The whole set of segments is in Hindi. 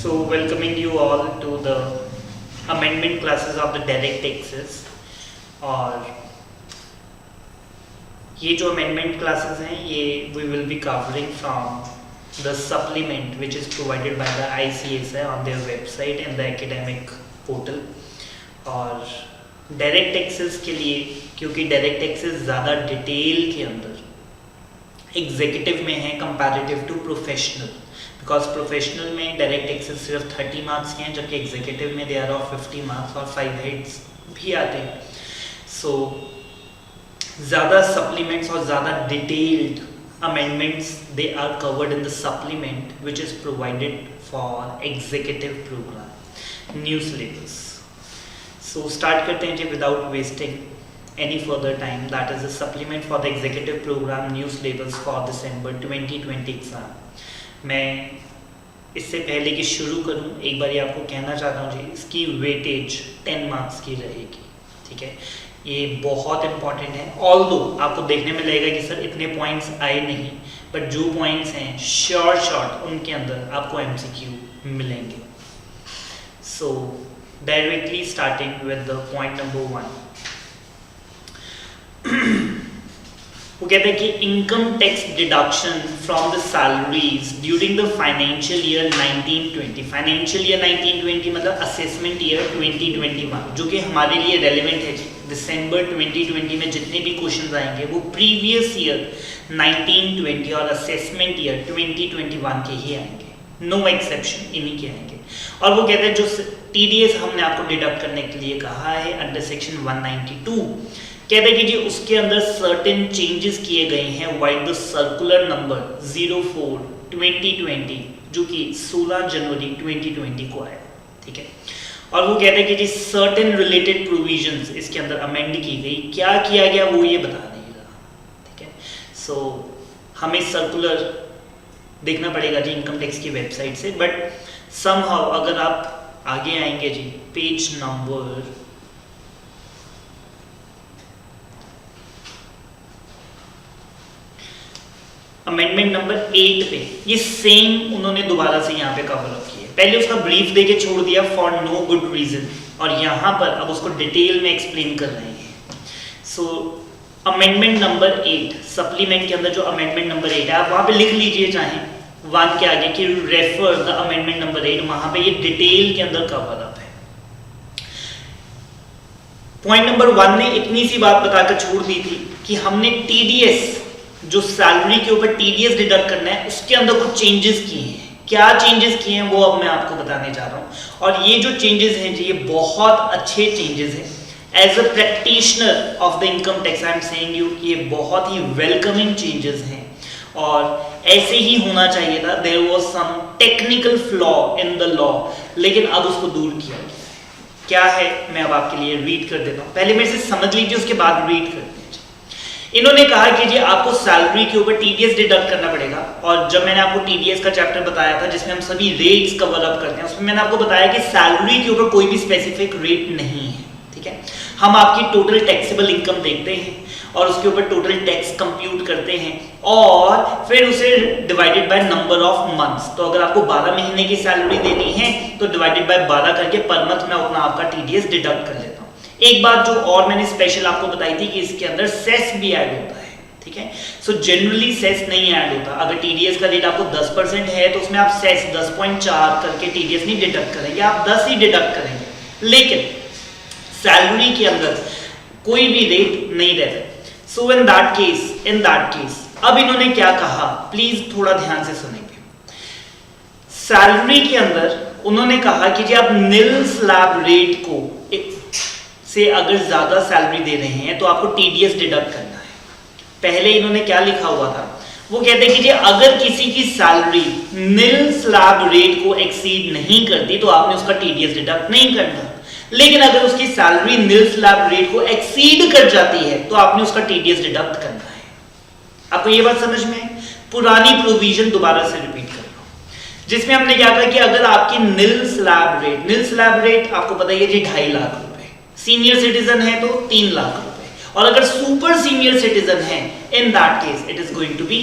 So, welcoming you all to the amendment classes of the direct taxes. और ये जो amendment classes हैं ये we will be covering from the supplement which is provided by the ICSI on their website and the academic portal. और डायरेक्ट टैक्सेस के लिए, क्योंकि डायरेक्ट टैक्सेस ज़्यादा डिटेल के अंदर एग्जीक्यूटिव में है comparative to professional, because professional में डायरेक्ट टैक्सेस सिर्फ 30 मार्क्स के हैं, जबकि एग्जीक्यूटिव में दे आर ऑफ 50 मार्क्स और 5 हेड्स भी आते हैं. सो ज़्यादा सप्लीमेंट्स और ज़्यादा detailed amendments they are covered in the supplement which is provided for executive programme new syllabus. So start करते हैं जी without wasting any further time. That is a supplement for the executive program new syllabus for December 2020 exam. मैं इससे पहले कि शुरू करूं एक बार आपको कहना चाहता हूं जी, इसकी वेटेज 10 मार्क्स की रहेगी. ठीक है, ये बहुत इंपॉर्टेंट है. ऑल्दो आपको देखने में लगेगा कि सर इतने पॉइंट्स आए नहीं, बट जो पॉइंट्स हैं शॉर्ट उनके अंदर आपको MCQ मिलेंगे. सो directly starting with the point number 1. वो कहते हैं कि income tax deduction from the salaries during the financial year 1920. Financial year 1920 मतलब असेसमेंट ईयर 2021, जो कि हमारे लिए रेलिवेंट है. दिसंबर 2020 में जितने भी क्वेश्चंस आएंगे वो प्रीवियस ईयर 1920 और असेसमेंट ईयर 2021 के ही आएंगे, नो एक्सेप्शन इन्हीं के आएंगे. और वो कहते हैं जो TDS हमने आपको डिडक्ट करने के लिए कहा है अंडर सेक्शन 192, कहते हैं कि जी उसके अंदर सर्टेन चेंजेस किए गए हैं वाइड द सर्कुलर नंबर 04/2020 जो कि 16 जनवरी 2020 को आया. ठीक है, और वो कहते हैं कि जी सर्टेन रिलेटेड प्रोविजंस इसके अंदर अमेंड की गई. क्या किया गया वो ये बता नहीं रहा. ठीक है, सो हमें सर्कुलर देखना पड़ेगा जी इनकम टैक्स की वेबसाइट से. बट समहाउ अगर आप आगे आएंगे जी पेज नंबर अमेंडमेंट नंबर 8 पे ये सेम उन्होंने दोबारा से यहाँ पे कवर अप किया. पहले उसका ब्रीफ देके छोड़ दिया फॉर नो गुड रीजन, और यहाँ पर अब उसको डिटेल में एक्सप्लेन कर रहे हैं. सो अमेंडमेंट नंबर 8 सप्लीमेंट के अंदर जो अमेंडमेंट नंबर 8 है आप वहां पे लिख लीजिए चाहे 1 के आगे कि रेफर द अमेंडमेंट नंबर 8, वहां पे ये डिटेल के अंदर कवर अप है. पॉइंट नंबर 1 ने इतनी सी बात बताकर छोड़ दी थी कि हमने TDS जो सैलरी के ऊपर TDS डिडक्ट करना है उसके अंदर कुछ चेंजेस किए हैं. क्या चेंजेस किए हैं वो अब मैं आपको बताने जा रहा हूं. और ये जो चेंजेस हैं जी ये बहुत अच्छे चेंजेस हैं. As a practitioner of the income tax I am saying you कि ये बहुत ही वेलकमिंग चेंजेस हैं और ऐसे ही होना चाहिए था. There was some technical flaw in the law, लेकिन अब उसको दूर किया गया. क्या है मैं अब आपके लिए रीड कर देता हूं. पहले मेरे से समझ लीजिए उसके बाद रीड करते हैं. इन्होंने कहा कि जी आपको सैलरी के ऊपर TDS डिडक्ट करना पड़ेगा. और जब मैंने आपको TDS का चैप्टर बताया था जिसमें हम सभी रेट्स कवर अप करते हैं, उसमें मैंने आपको बताया कि सैलरी के ऊपर कोई भी स्पेसिफिक रेट नहीं है. ठीक है, हम आपकी टोटल टैक्सेबल इनकम देखते हैं और उसके ऊपर टोटल टैक्स कंप्यूट करते हैं और फिर उसे divided by number of months. तो अगर आपको 12 महीने की सैलरी देनी है तो डिवाइडेड बाय 12 करके पर मंथ मैं उतना आपका TDS डिडक्ट कर लेता हूँ. एक बात जो और मैंने स्पेशल आपको बताई थी कि इसके अंदर सेस भी ऐड होता है. ठीक है, सो जनरली सेस नहीं ऐड होता. अगर TDS का रेट आपको 10% है तो उसमें आप सेस 10.4 करके TDS नहीं डिडक्ट करेंगे, आप 10 ही डिडक्ट करेंगे. लेकिन सैलरी के अंदर कोई भी रेट नहीं रहता. सो इन दैट केस अब इन्होंने क्या कहा, प्लीज थोड़ा ध्यान से सुनेंगे. सैलरी के अंदर उन्होंने कहा कि जी आप निल स्लैब रेट को से अगर ज्यादा सैलरी दे रहे हैं तो आपको TDS डिडक्ट करना है. पहले इन्होंने क्या लिखा हुआ था, वो कहते हैं कि जी अगर किसी की सैलरी निल स्लैब रेट को एक्सीड नहीं करती तो आपने उसका TDS डिडक्ट नहीं करना. लेकिन अगर उसकी सैलरी निल स्लैब रेट को एक्सीड कर जाती है तो आपने उसका TDS डिडक्ट करना है. आपको ये बात समझ में? पुरानी प्रोविजन दोबारा से रिपीट कर रहा हूं जिसमें हमने क्या कहा कि अगर आपकी निल स्लैब रेट आपको पता है जी 2.5 लाख रुपए, सीनियर सिटीजन है तो 3 लाख रुपए, और अगर सुपर सीनियर सिटीजन है in that case it is going to be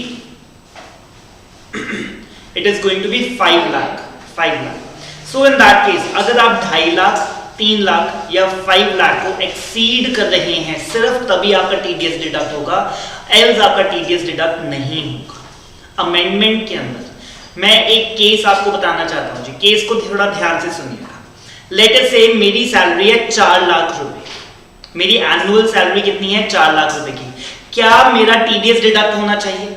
5 lakh. So in that case अगर आप 2.5 लाख 3 लाख या 5 लाख को एक्सीड कर रहे हैं सिर्फ तभी आपका टीडीएस डिडक्ट होगा, एल्स आपका टीडीएस डिडक्ट नहीं होगा। अमेंडमेंट के अंदर मैं एक केस आपको बताना चाहता हूं जी, केस को थोड़ा ध्यान से सुनिएगा। लेट अस से मेरी सैलरी है 4 लाख रुपए, मेरी एनुअल सैलरी कितनी है 4 लाख रुपए की, क्या मेरा टीडीएस डिडक्ट होना चाहिए?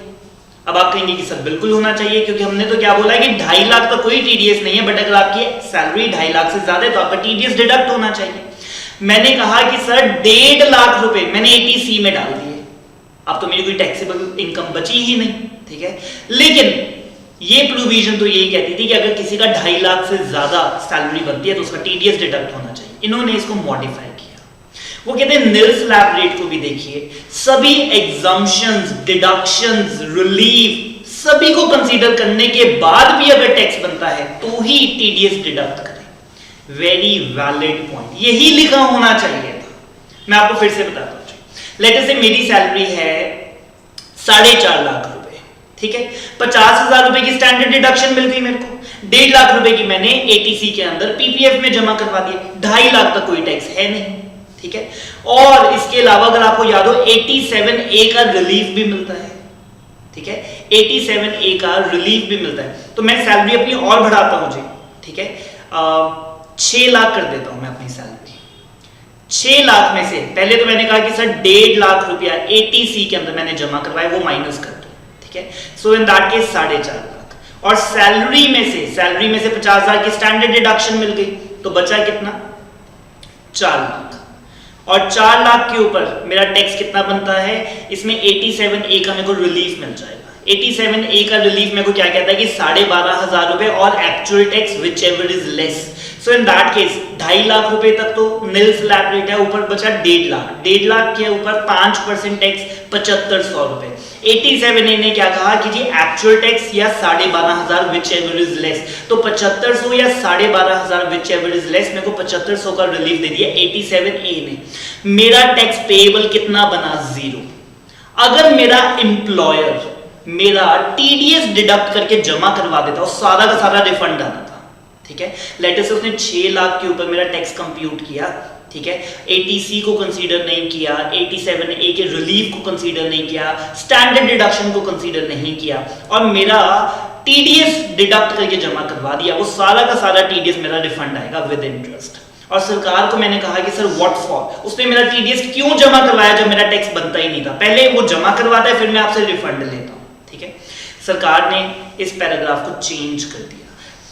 अब आप कहेंगे कि सर बिल्कुल होना चाहिए, क्योंकि हमने तो क्या बोला है कि 2.5 लाख तक कोई टीडीएस नहीं है, बट अगर आपकी सैलरी 2.5 लाख से ज्यादा है तो आपका टीडीएस डिडक्ट होना चाहिए। मैंने कहा कि सर 1.5 लाख रुपए मैंने एटीसी में डाल दिए, अब तो मेरी कोई टैक्सेबल इनकम बची ही नहीं, ठीक है। लेकिन ये प्रोविजन तो यही कहती थी कि अगर किसी का 2.5 लाख से ज्यादा सैलरी बनती है तो उसका टीडीएस डिडक्ट होना चाहिए। इन्होंने इसको मॉडिफाई किया, वो कहते हैं निल स्लैब रेट को भी देखिए, सभी एग्जम्पशंस, डिडक्शंस, रिलीफ सभी को कंसीडर करने के बाद भी अगर टैक्स बनता है तो ही टीडीएस डिडक्ट करें। वेरी वैलिड पॉइंट, यही लिखा होना चाहिए था। मैं आपको फिर से बताता हूं, लेट अस से मेरी सैलरी है 4.5 लाख रुपए, ठीक है, 50,000 रुपए की स्टैंडर्ड डिडक्शन मिल गई मेरे को, 1.5 लाख रुपए की मैंने एटीसी के अंदर पीपीएफ में जमा करवा दिए, 2.5 लाख तक कोई टैक्स है नहीं, ठीक है। और इसके अलावा अगर आपको याद हो 87A का रिलीफ भी मिलता है, ठीक है, 87A का रिलीफ भी मिलता है। तो मैं सैलरी अपनी और बढ़ाता हूं जी, ठीक है, 6 लाख कर देता हूं मैं अपनी सैलरी। 6 लाख में से पहले तो मैंने कहा कि सर 1.5 लाख रुपया एटीसी के अंदर मैंने जमा करवाया, वो माइनस कर दो, ठीक है। So in that case 4.5 lakh, और सैलरी में से 50,000 की स्टैंडर्ड डिडक्शन मिल गई, तो बचा कितना 4 लाख। और 4 लाख के ऊपर मेरा टैक्स कितना बनता है, इसमें 87A का मेरे को रिलीफ मिल जाएगा। 87A का रिलीफ मेरे को क्या कहता है कि 12,500 रुपए और actual tax which ever is less. So in that case 2.5 lakh रुपए तक तो निल स्लैब रेट है, ऊपर बचा 1.5 लाख, 1.5 लाख के ऊपर 5% टैक्स 7,500 रुपए। 87A ने क्या कहा कि जी एक्चुअल टैक्स या 12,500 विच एवर इज लेस, तो 7,500 या 12,500 विच एवर इज लेस, मेरे को 7,500 का रिलीफ दे दिया 87A ने। मेरा टैक्स पेएबल कितना बना 0। अगर मेरा एम्प्लॉयर मेरा टीडीएस डिडक्ट करके जमा करवा देता, और सारा का सारा रिफंड आना था, ठीक है। लेट अस से उसने 6 लाख के ऊपर मेरा टैक्स कंप्यूट किया, ठीक है, एटीसी को कंसीडर नहीं किया, 87A के रिलीफ को कंसीडर नहीं किया, स्टैंडर्ड डिडक्शन को कंसीडर नहीं किया, और मेरा टीडीएस डिडक्ट करके जमा करवा दिया, वो सारा का सारा टीडीएस मेरा रिफंड आएगा विद इंटरेस्ट। और सरकार को मैंने कहा कि सर व्हाट फॉर, उसने मेरा टीडीएस क्यों जमा करवाया जब मेरा टैक्स बनता ही नहीं था, पहले वो जमा करवाता है फिर मैं आपसे रिफंड लेता हूं, ठीक है। सरकार ने इस पैराग्राफ को चेंज कर दिया,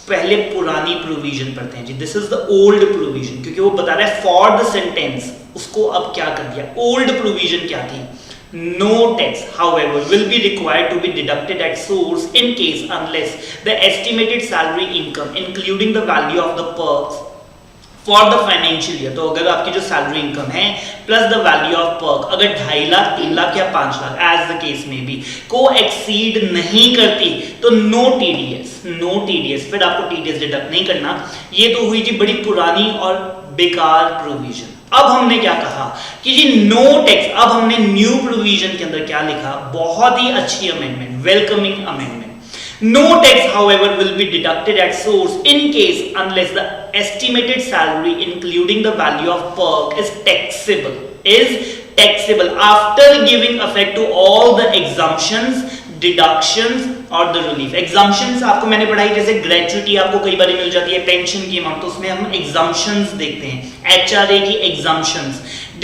पहले पुरानी प्रोविजन पढ़ते हैं जी, this is the old provision, क्योंकि वो बता रहा है फॉर द सेंटेंस, उसको अब क्या कर दिया, ओल्ड प्रोविजन क्या थी, no tax however will be required to be deducted at source in case unless the estimated salary income including the value of the perks for the financial year, तो अगर आपकी जो सैलरी इनकम है plus the value of perk अगर 2.5 लाख 3 लाख या 5 लाख एज द केस में भी को एक्सीड नहीं करती तो नो टीडीएस, फिर आपको टीडीएस डिडक्ट नहीं करना। ये तो हुई जी बड़ी पुरानी और बेकार प्रोविजन। अब हमने क्या कहा कि जी नो टैक्स, अब हमने न्यू प्रोविजन के अंदर क्या लिखा, बहुत ही अच्छी amendment, welcoming amendment. No tax, however, will be deducted at source in case unless the estimated salary, including the value of perk, is taxable after giving effect to all the exemptions, deductions और the relief. Exemptions आपको मैंने पढ़ाई, जैसे ग्रेचुटी आपको कई बार मिल जाती है, पेंशन की अमाउंट, तो उसमें हम exemptions देखते हैं, HRA की exemptions,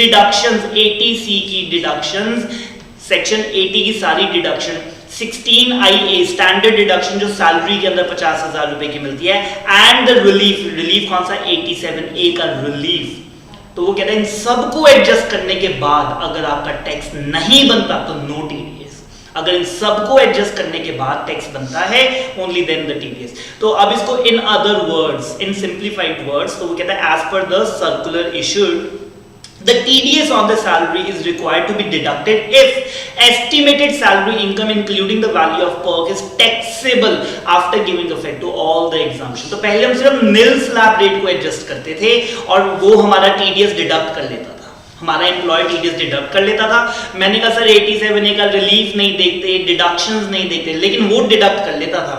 deductions, ATC की deductions, सेक्शन 80 की सारी डिडक्शन, 16IA स्टैंडर्ड डिडक्शन जो सैलरी के अंदर 50,000 रुपए की मिलती है, एंड द रिलीफ कौन सा, 87A का रिलीफ। तो वो कहते हैं इन सबको एडजस्ट करने के बाद अगर आपका टैक्स नहीं बनता तो नो टीडीएस, अगर इन सबको एडजस्ट करने के बाद टैक्स बनता है ओनली देन द टीडीएस। तो अब इसको in other words, in simplified words, तो वो कहता है as per the circular issued the TDS on the salary is required to be deducted if estimated salary income including the value of perk is taxable after giving effect to all the exemption। तो पहले हम सिर्फ nil slab rate को एडजस्ट करते थे और वो हमारा TDS डिडक्ट कर लेता था, हमारा एम्प्लॉय TDS डिडक्ट कर लेता था। मैंने कहा सर 87A का रिलीफ नहीं देखते, डिडक्शंस नहीं देखते, लेकिन वो डिडक्ट कर लेता था।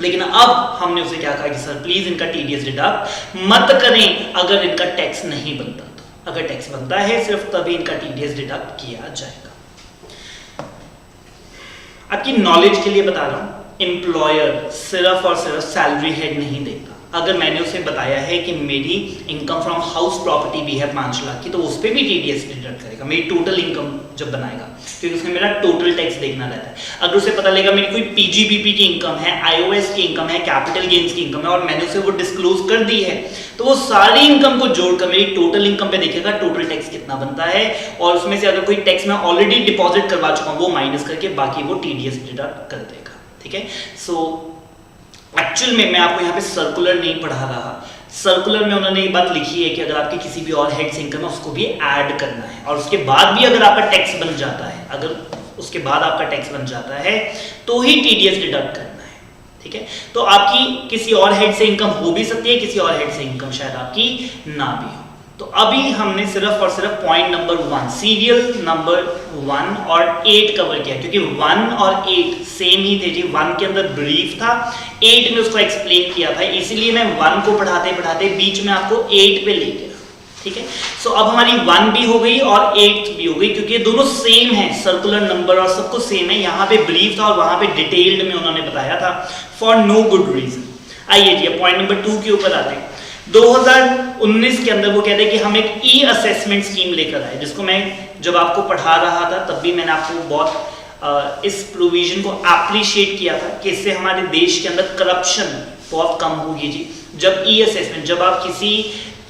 लेकिन अब हमने उसे क्या कहा कि सर प्लीज इनका टीडीएस डिडक्ट मत करें अगर इनका टैक्स नहीं बनता तो। अगर टैक्स बनता है सिर्फ तभी इनका टीडीएस डिडक्ट किया जाएगा। आपकी नॉलेज के लिए बता रहा हूं, एम्प्लॉयर सिर्फ और सिर्फ सैलरी हेड नहीं देता। अगर मैंने उसे बताया है कि मेरी इनकम फ्रॉम हाउस प्रॉपर्टी भी है 5 लाख की, तो उस पर भी टीडीएस डिडक्ट करेगा मेरी टोटल इनकम जब बनाएगा, क्योंकि उसमें मेरा टोटल टैक्स देखना रहता है। अगर उसे पता लगेगा मेरी कोई पीजीबीपी की इनकम है, आईओएस की इनकम है, कैपिटल गेन्स की इनकम है और मैंने उसे वो डिस्क्लोज कर दी है, तो वो सारी इनकम को जोड़कर मेरी टोटल इनकम पे देखेगा टोटल टैक्स कितना बनता है, और उसमें से अगर कोई टैक्स मैं ऑलरेडी डिपॉजिट करवा चुका हूं वो माइनस करके बाकी वो टीडीएस डिडक्ट कर देगा। ठीक है, सो एक्चुअल में मैं आपको यहाँ पे सर्कुलर नहीं पढ़ा रहा। सर्कुलर में उन्होंने एक बात लिखी है कि अगर आपकी किसी भी और हेड से इनकम है उसको भी ऐड करना है, और उसके बाद भी अगर आपका टैक्स बन जाता है, अगर उसके बाद आपका टैक्स बन जाता है तो ही टीडीएस डिडक्ट करना है। ठीक है, तो आपकी किसी और हेड से इनकम हो भी सकती है, किसी और हेड से इनकम शायद आपकी ना भी हो। तो अभी हमने सिर्फ और सिर्फ पॉइंट नंबर 1 सीरियल नंबर 1 और 8 कवर किया, क्योंकि 1 और 8 सेम ही थे जी। 1 के अंदर ब्रीफ था, 8 में उसको एक्सप्लेन किया था, इसीलिए मैं 1 को पढ़ाते पढ़ाते बीच में आपको 8 पे ले गया। ठीक है, सो अब हमारी 1 भी हो गई और 8 भी हो गई, क्योंकि ये दोनों सेम है, सर्कुलर नंबर और सब कुछ सेम है। यहाँ पे ब्रीफ था और वहां पे डिटेल्ड में उन्होंने बताया था फॉर नो गुड रीजन। आइए जी पॉइंट नंबर 2 के ऊपर आते हैं। 2019 के अंदर वो कहते हैं कि हम एक ई असेसमेंट स्कीम लेकर आए, जिसको मैं जब आपको पढ़ा रहा था तब भी मैंने आपको बहुत इस प्रोविजन को एप्रिशिएट किया था कि इससे हमारे देश के अंदर करप्शन बहुत कम होगी जी। जब ई असेसमेंट, जब आप किसी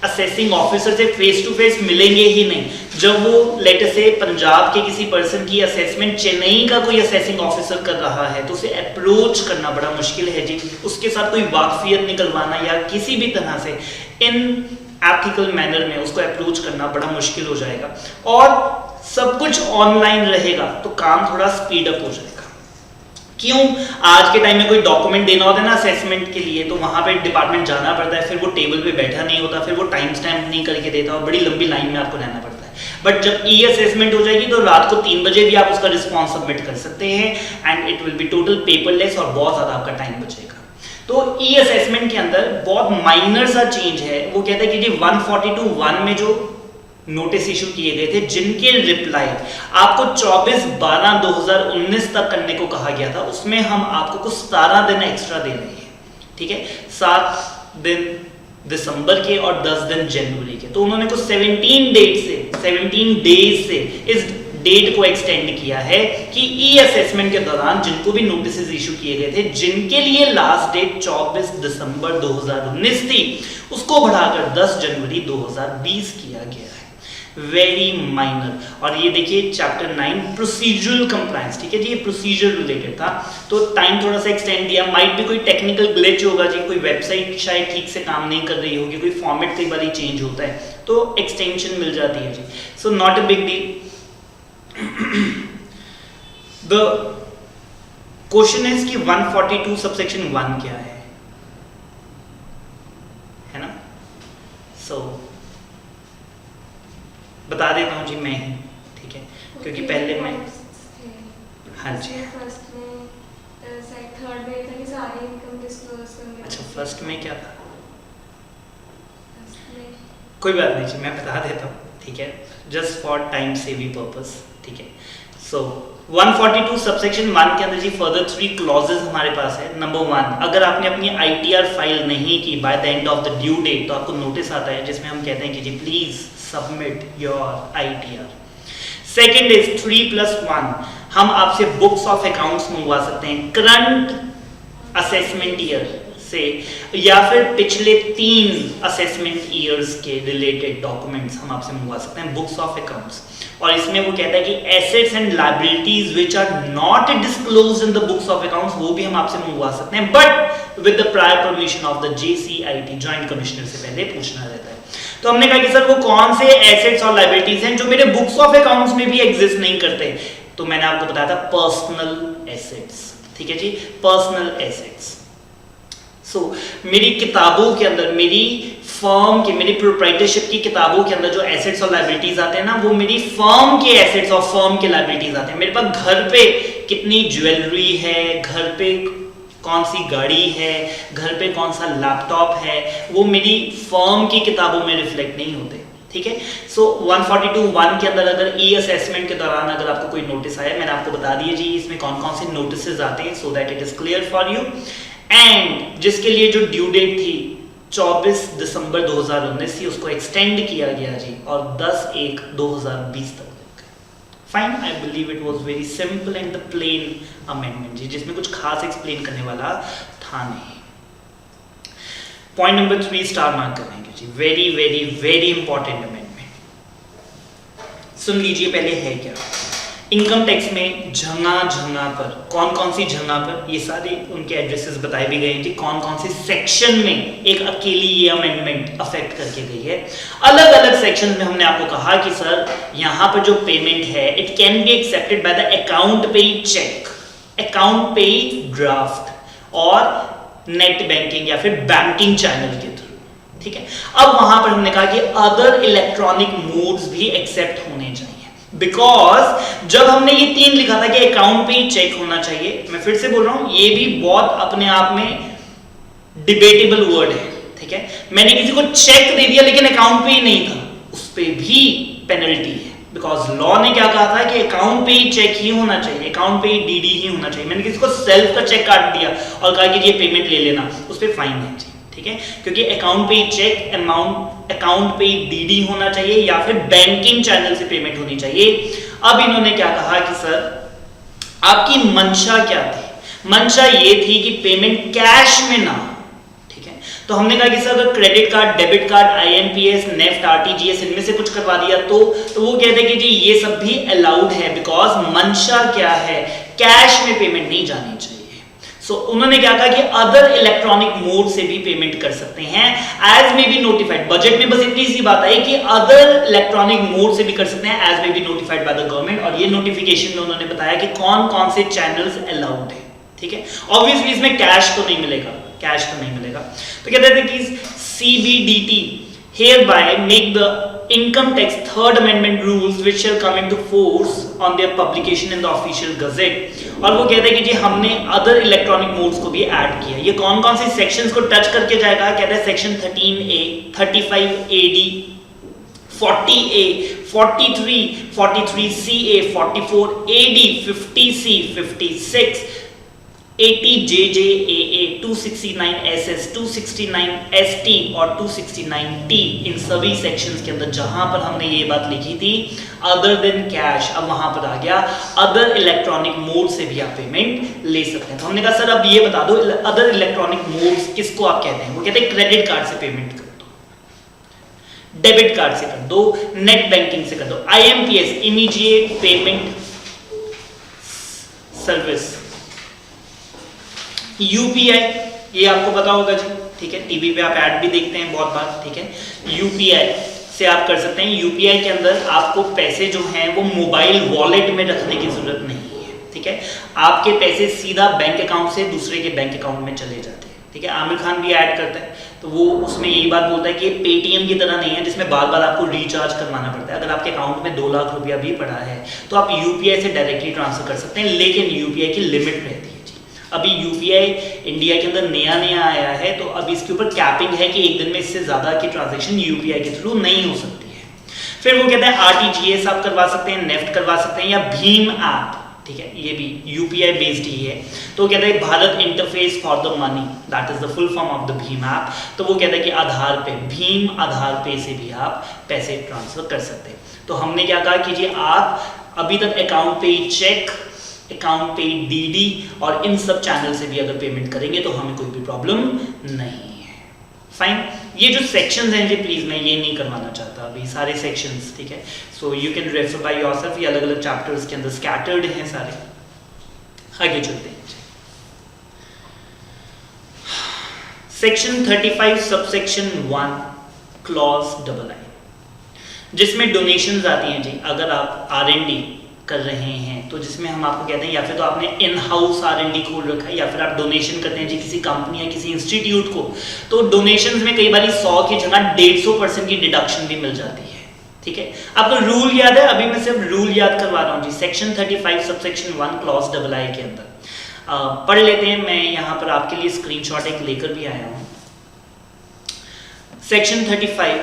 असेसिंग ऑफिसर से फेस टू फेस मिलेंगे ही नहीं, जब वो लेटर से पंजाब के किसी पर्सन की असेसमेंट चेन्नई का कोई असेसिंग ऑफिसर कर रहा है तो उसे अप्रोच करना बड़ा मुश्किल है जी। उसके साथ कोई वाकफियत निकलवाना या किसी भी तरह से इन एथिकल मैनर में उसको अप्रोच करना बड़ा मुश्किल हो जाएगा, और सब कुछ ऑनलाइन रहेगा तो काम थोड़ा स्पीड अप हो जाएगा। क्यों? आज के टाइम में कोई डॉक्यूमेंट देना होता है ना असेसमेंट के लिए, तो वहां पे डिपार्टमेंट जाना पड़ता है, फिर वो टेबल पे बैठा नहीं होता, फिर वो टाइम स्टैम्प नहीं करके देता और बड़ी लंबी लाइन में आपको रहना पड़ता है। बट जब ई असेसमेंट हो जाएगी तो रात को 3 बजे भी आप उसका रिस्पॉन्स सबमिट कर सकते हैं and it will be total paperless और बहुत ज्यादा आपका टाइम बचेगा। तो ई असेसमेंट के अंदर बहुत माइनर सा चेंज है। वो कहता है कि जी 142(1) में जो नोटिस इशू किए गए थे जिनके रिप्लाई आपको 24/12/2019 तक करने को कहा गया था, उसमें हम आपको कुछ 17 दिन एक्स्ट्रा दे रहे हैं। ठीक है, 7 दिन दिसंबर के और 10 दिन जनवरी के। तो उन्होंने कुछ 17 डेज से इस डेट को एक्सटेंड किया है कि ई असेसमेंट के दौरान जिनको भी नोटिस इशू किए गए थे, जिनके लिए लास्ट डेट 24 दिसंबर 2019 थी, उसको बढ़ाकर 10 जनवरी 2020 किया गया है। Very minor. और ये देखिए चैप्टर 9 प्रोसीजरल कंप्लायंस। ठीक है जी, ये प्रोसीजर रिलेटेड था तो टाइम थोड़ा सा एक्सटेंड दिया। माइट भी कोई टेक्निकल ग्लिच होगा जी, कोई वेबसाइट शायद ठीक से काम नहीं कर रही होगी, कोई फॉर्मेट कई बार चेंज होता है तो एक्सटेंशन मिल जाती है जी। So not a big deal. The question is कि 142 सबसेक्शन 1 क्या है ना? सो बता देता हूँ जी मैं ही, ठीक है, क्योंकि पहले मैं हाँ जी अच्छा फर्स्ट में क्या था, कोई बात नहीं जी मैं बता देता हूँ, ठीक है, just for time saving purpose. ठीक है, सो 142 सबसेक्शन 1 के अंदर जी फर्दर 3 क्लॉजेस हमारे पास है। नंबर 1, अगर आपने अपनी आईटीआर फाइल नहीं की by the end of the due date तो आपको नोटिस आता है जिसमें हम कहते हैं कि जी please submit your ITR. Second is 3+1, हम आपसे बुक्स ऑफ अकाउंट्स मंगवा सकते हैं करंट असेसमेंट ईयर से या फिर पिछले 3 असेसमेंट ईयर्स के रिलेटेड डॉक्यूमेंट्स हम आपसे मंगवा सकते हैं, बुक्स ऑफ अकाउंट्स। और इसमें वो कहता है कि assets and liabilities which are not disclosed in the books of accounts वो भी हम आपसे मंगवा सकते हैं, but with the prior permission of the JCIT, joint commissioner से पहले पूछना रहता है। तो हमने कहा कि सर वो कौन से एसेट्स और लायबिलिटीज हैं जो मेरे बुक्स ऑफ अकाउंट्स में भी एग्जिस्ट नहीं करते? तो मैंने आपको बताया था पर्सनल एसेट्स। ठीक है जी, पर्सनल एसेट्स। सो मेरी किताबों के अंदर, मेरी फर्म के, मेरी प्रोप्राइटरशिप की किताबों के अंदर जो एसेट्स और लायबिलिटीज आते हैं ना, वो मेरी फर्म के एसेट्स और फर्म के लायबिलिटीज आते हैं। मेरे पास घर पे कितनी ज्वेलरी है, घर पे कौन सी गाड़ी है, घर पे कौन सा लैपटॉप है, वो मेरी फर्म की किताबों में रिफ्लेक्ट नहीं होते, ठीक है। सो 142(1) के अंदर अगर ई असेसमेंट के दौरान अगर आपको कोई नोटिस आया, मैंने आपको बता दिया जी इसमें कौन कौन से नोटिस आते हैं, so that it is clear for you. And जिसके लिए जो ड्यू डेट थी 24 दिसंबर 2019 थी, उसको एक्सटेंड किया गया जी और 10/1/2020 तक। Fine, I believe it was very simple and the plain amendment जी, जिसमें कुछ खास एक्सप्लेन करने वाला था नहीं। पॉइंट नंबर 3 स्टार मार्क करेंगे जी, very very very important amendment. सुन लीजिए पहले है क्या। इनकम टैक्स में जगह पर, कौन कौन सी जगह पर, ये सारे उनके एड्रेसेस बताए भी गए हैं जी, कौन कौन से सेक्शन में एक अकेली ये अमेंडमेंट अफेक्ट करके गई है। अलग अलग सेक्शन में हमने आपको कहा कि सर यहाँ पर जो पेमेंट है it can be accepted by the account paid cheque, account paid draft और नेट बैंकिंग या फिर बैंकिंग चैनल के थ्रू, ठीक है। अब वहां पर हमने कहा कि अदर इलेक्ट्रॉनिक मोड्स भी एक्सेप्ट होने चाहिए, बिकॉज जब हमने ये 3 लिखा था कि अकाउंट पे चेक होना चाहिए, मैं फिर से बोल रहा हूं ये भी बहुत अपने आप में डिबेटेबल वर्ड है, ठीक है। मैंने किसी को चेक दे दिया लेकिन अकाउंट पे ही नहीं था, उस पे भी पेनल्टी है, बिकॉज लॉ ने क्या कहा था कि अकाउंट पे ही चेक ही होना चाहिए, अकाउंट पे ही डीडी ही होना चाहिए। मैंने किसी को सेल्फ का चेक काट दिया और कहा कि ये पेमेंट ले लेना, उस पर फाइन है जी, ठीक है, क्योंकि अकाउंट पे ही चेक, अकाउंट पे ही डीडी होना चाहिए या फिर बैंकिंग चैनल से पेमेंट होनी चाहिए। अब इन्होंने क्या कहा कि सर आपकी मंशा क्या थी, मंशा ये थी कि पेमेंट कैश में ना, ठीक है। तो हमने कहा कि सर अगर credit card, debit card, IMPS, NEFT, RTGS इनमें से कुछ करवा दिया तो वो कहते हैं कि जी ये सब भी अलाउड है, बिकॉज मंशा क्या है, कैश में पेमेंट नहीं जानी चाहिए। So, उन्होंने क्या कहा कि अदर इलेक्ट्रॉनिक मोड से भी पेमेंट कर सकते हैं as may be notified. Budget में बस इतनी सी बात आई कि अदर इलेक्ट्रॉनिक मोड से भी कर सकते हैं as may be notified by the government, और ये नोटिफिकेशन में उन्होंने बताया कि कौन कौन से चैनल्स अलाउड है, ठीक है। ऑब्वियसली इसमें कैश तो नहीं मिलेगा, कैश तो नहीं मिलेगा। तो कहते थे कि CBDT hereby make the income tax third amendment rules which shall come into force on their publication in the official gazette। और वो कहते हैं कि जी हमने अदर इलेक्ट्रॉनिक मोड्स को भी ऐड किया। ये कौन कौन से सेक्शंस को टच करके जाएगा, कहते हैं section 13A, 35AD, 40A, 43, 43CA, 44AD, 50C, 56, 80JJAA, 269SS, 269ST और 269T, इन सभी सेक्शंस के अंदर जहां पर हमने ये बात लिखी थी अदर देन कैश, अब वहां पर आ गया अदर इलेक्ट्रॉनिक मोड से भी आप पेमेंट ले सकते हैं। तो हमने कहा सर अब ये बता दो अदर इलेक्ट्रॉनिक मोड्स किसको आप कहते हैं। वो कहते हैं क्रेडिट कार्ड से पेमेंट कर दो, डेबिट कार्ड से कर दो, नेट बैंकिंग से कर दो, IMPS immediate payment service, UPI ये आपको पता होगा जी, ठीक है, टीवी पे आप ऐड भी देखते हैं बहुत बार, ठीक है। UPI से आप कर सकते हैं। UPI के अंदर आपको पैसे जो हैं वो मोबाइल वॉलेट में रखने की जरूरत नहीं है, ठीक है। आपके पैसे सीधा बैंक अकाउंट से दूसरे के बैंक अकाउंट में चले जाते हैं, ठीक है। आमिर खान भी ऐड करता है तो वो उसमें यही बात बोलता है कि पेटीएम की तरह नहीं है जिसमें बार बार आपको रिचार्ज करवाना पड़ता है। अगर आपके अकाउंट में 2 लाख रुपया भी पड़ा है तो आप UPI से डायरेक्टली ट्रांसफर कर सकते हैं, लेकिन UPI की लिमिट रहती है। अभी UPI इंडिया के अंदर नया आया है तो अब इसके ऊपर कैपिंग है कि एक दिन में इससे ज्यादा की ट्रांजैक्शन UPI के थ्रू नहीं हो सकती है। फिर वो कहते हैं RTGS आप करवा सकते हैं, नेफ्ट करवा सकते हैं, या भीम ऐप, ठीक है, ये भी UPI बेस्ड ही है। तो कहते हैं Bharat interface for the money, that is the full form of the Bhim app. तो वो कहता है कि आधार पे, भीम आधार पे से भी आप पैसे ट्रांसफर कर सकते हैं। तो हमने क्या कहा कि जी आप अभी तक अकाउंट पे चेक, अकाउंट पे DD और इन सब चैनल से भी अगर पेमेंट करेंगे तो हमें कोई भी प्रॉब्लम नहीं है। फाइन, ये जो सेक्शंस हैं जी प्लीज मैं ये नहीं करवाना चाहता अभी सारे सेक्शंस, ठीक है। So you can refer by yourself, ये अलग अलग चैप्टर्स के अंदर स्कैटर्ड हैं सारे। आगे चलते हैं। सेक्शन 35 सबसेक्शन 1 क्लॉज II, जिसमें डोनेशंस आती हैं जी। अगर आप R&D कर रहे हैं तो जिसमें हम आपको कहते हैं या फिर तो आपने इन हाउस R&D खोल रखा है या फिर आप डोनेशन करते हैं जी किसी कंपनी या किसी इंस्टीट्यूट को, तो डोनेशंस में कई बार 100 की जगह 150% की डिडक्शन भी मिल जाती है, ठीक है। आपको रूल याद है, अभी मैं सिर्फ रूल याद करवा रहा हूँ जी। सेक्शन 35 सबसेक्शन 1 क्लॉज II के अंदर पढ़ लेते हैं। मैं यहाँ पर आपके लिए स्क्रीनशॉट एक लेकर भी आया हूँ। सेक्शन 35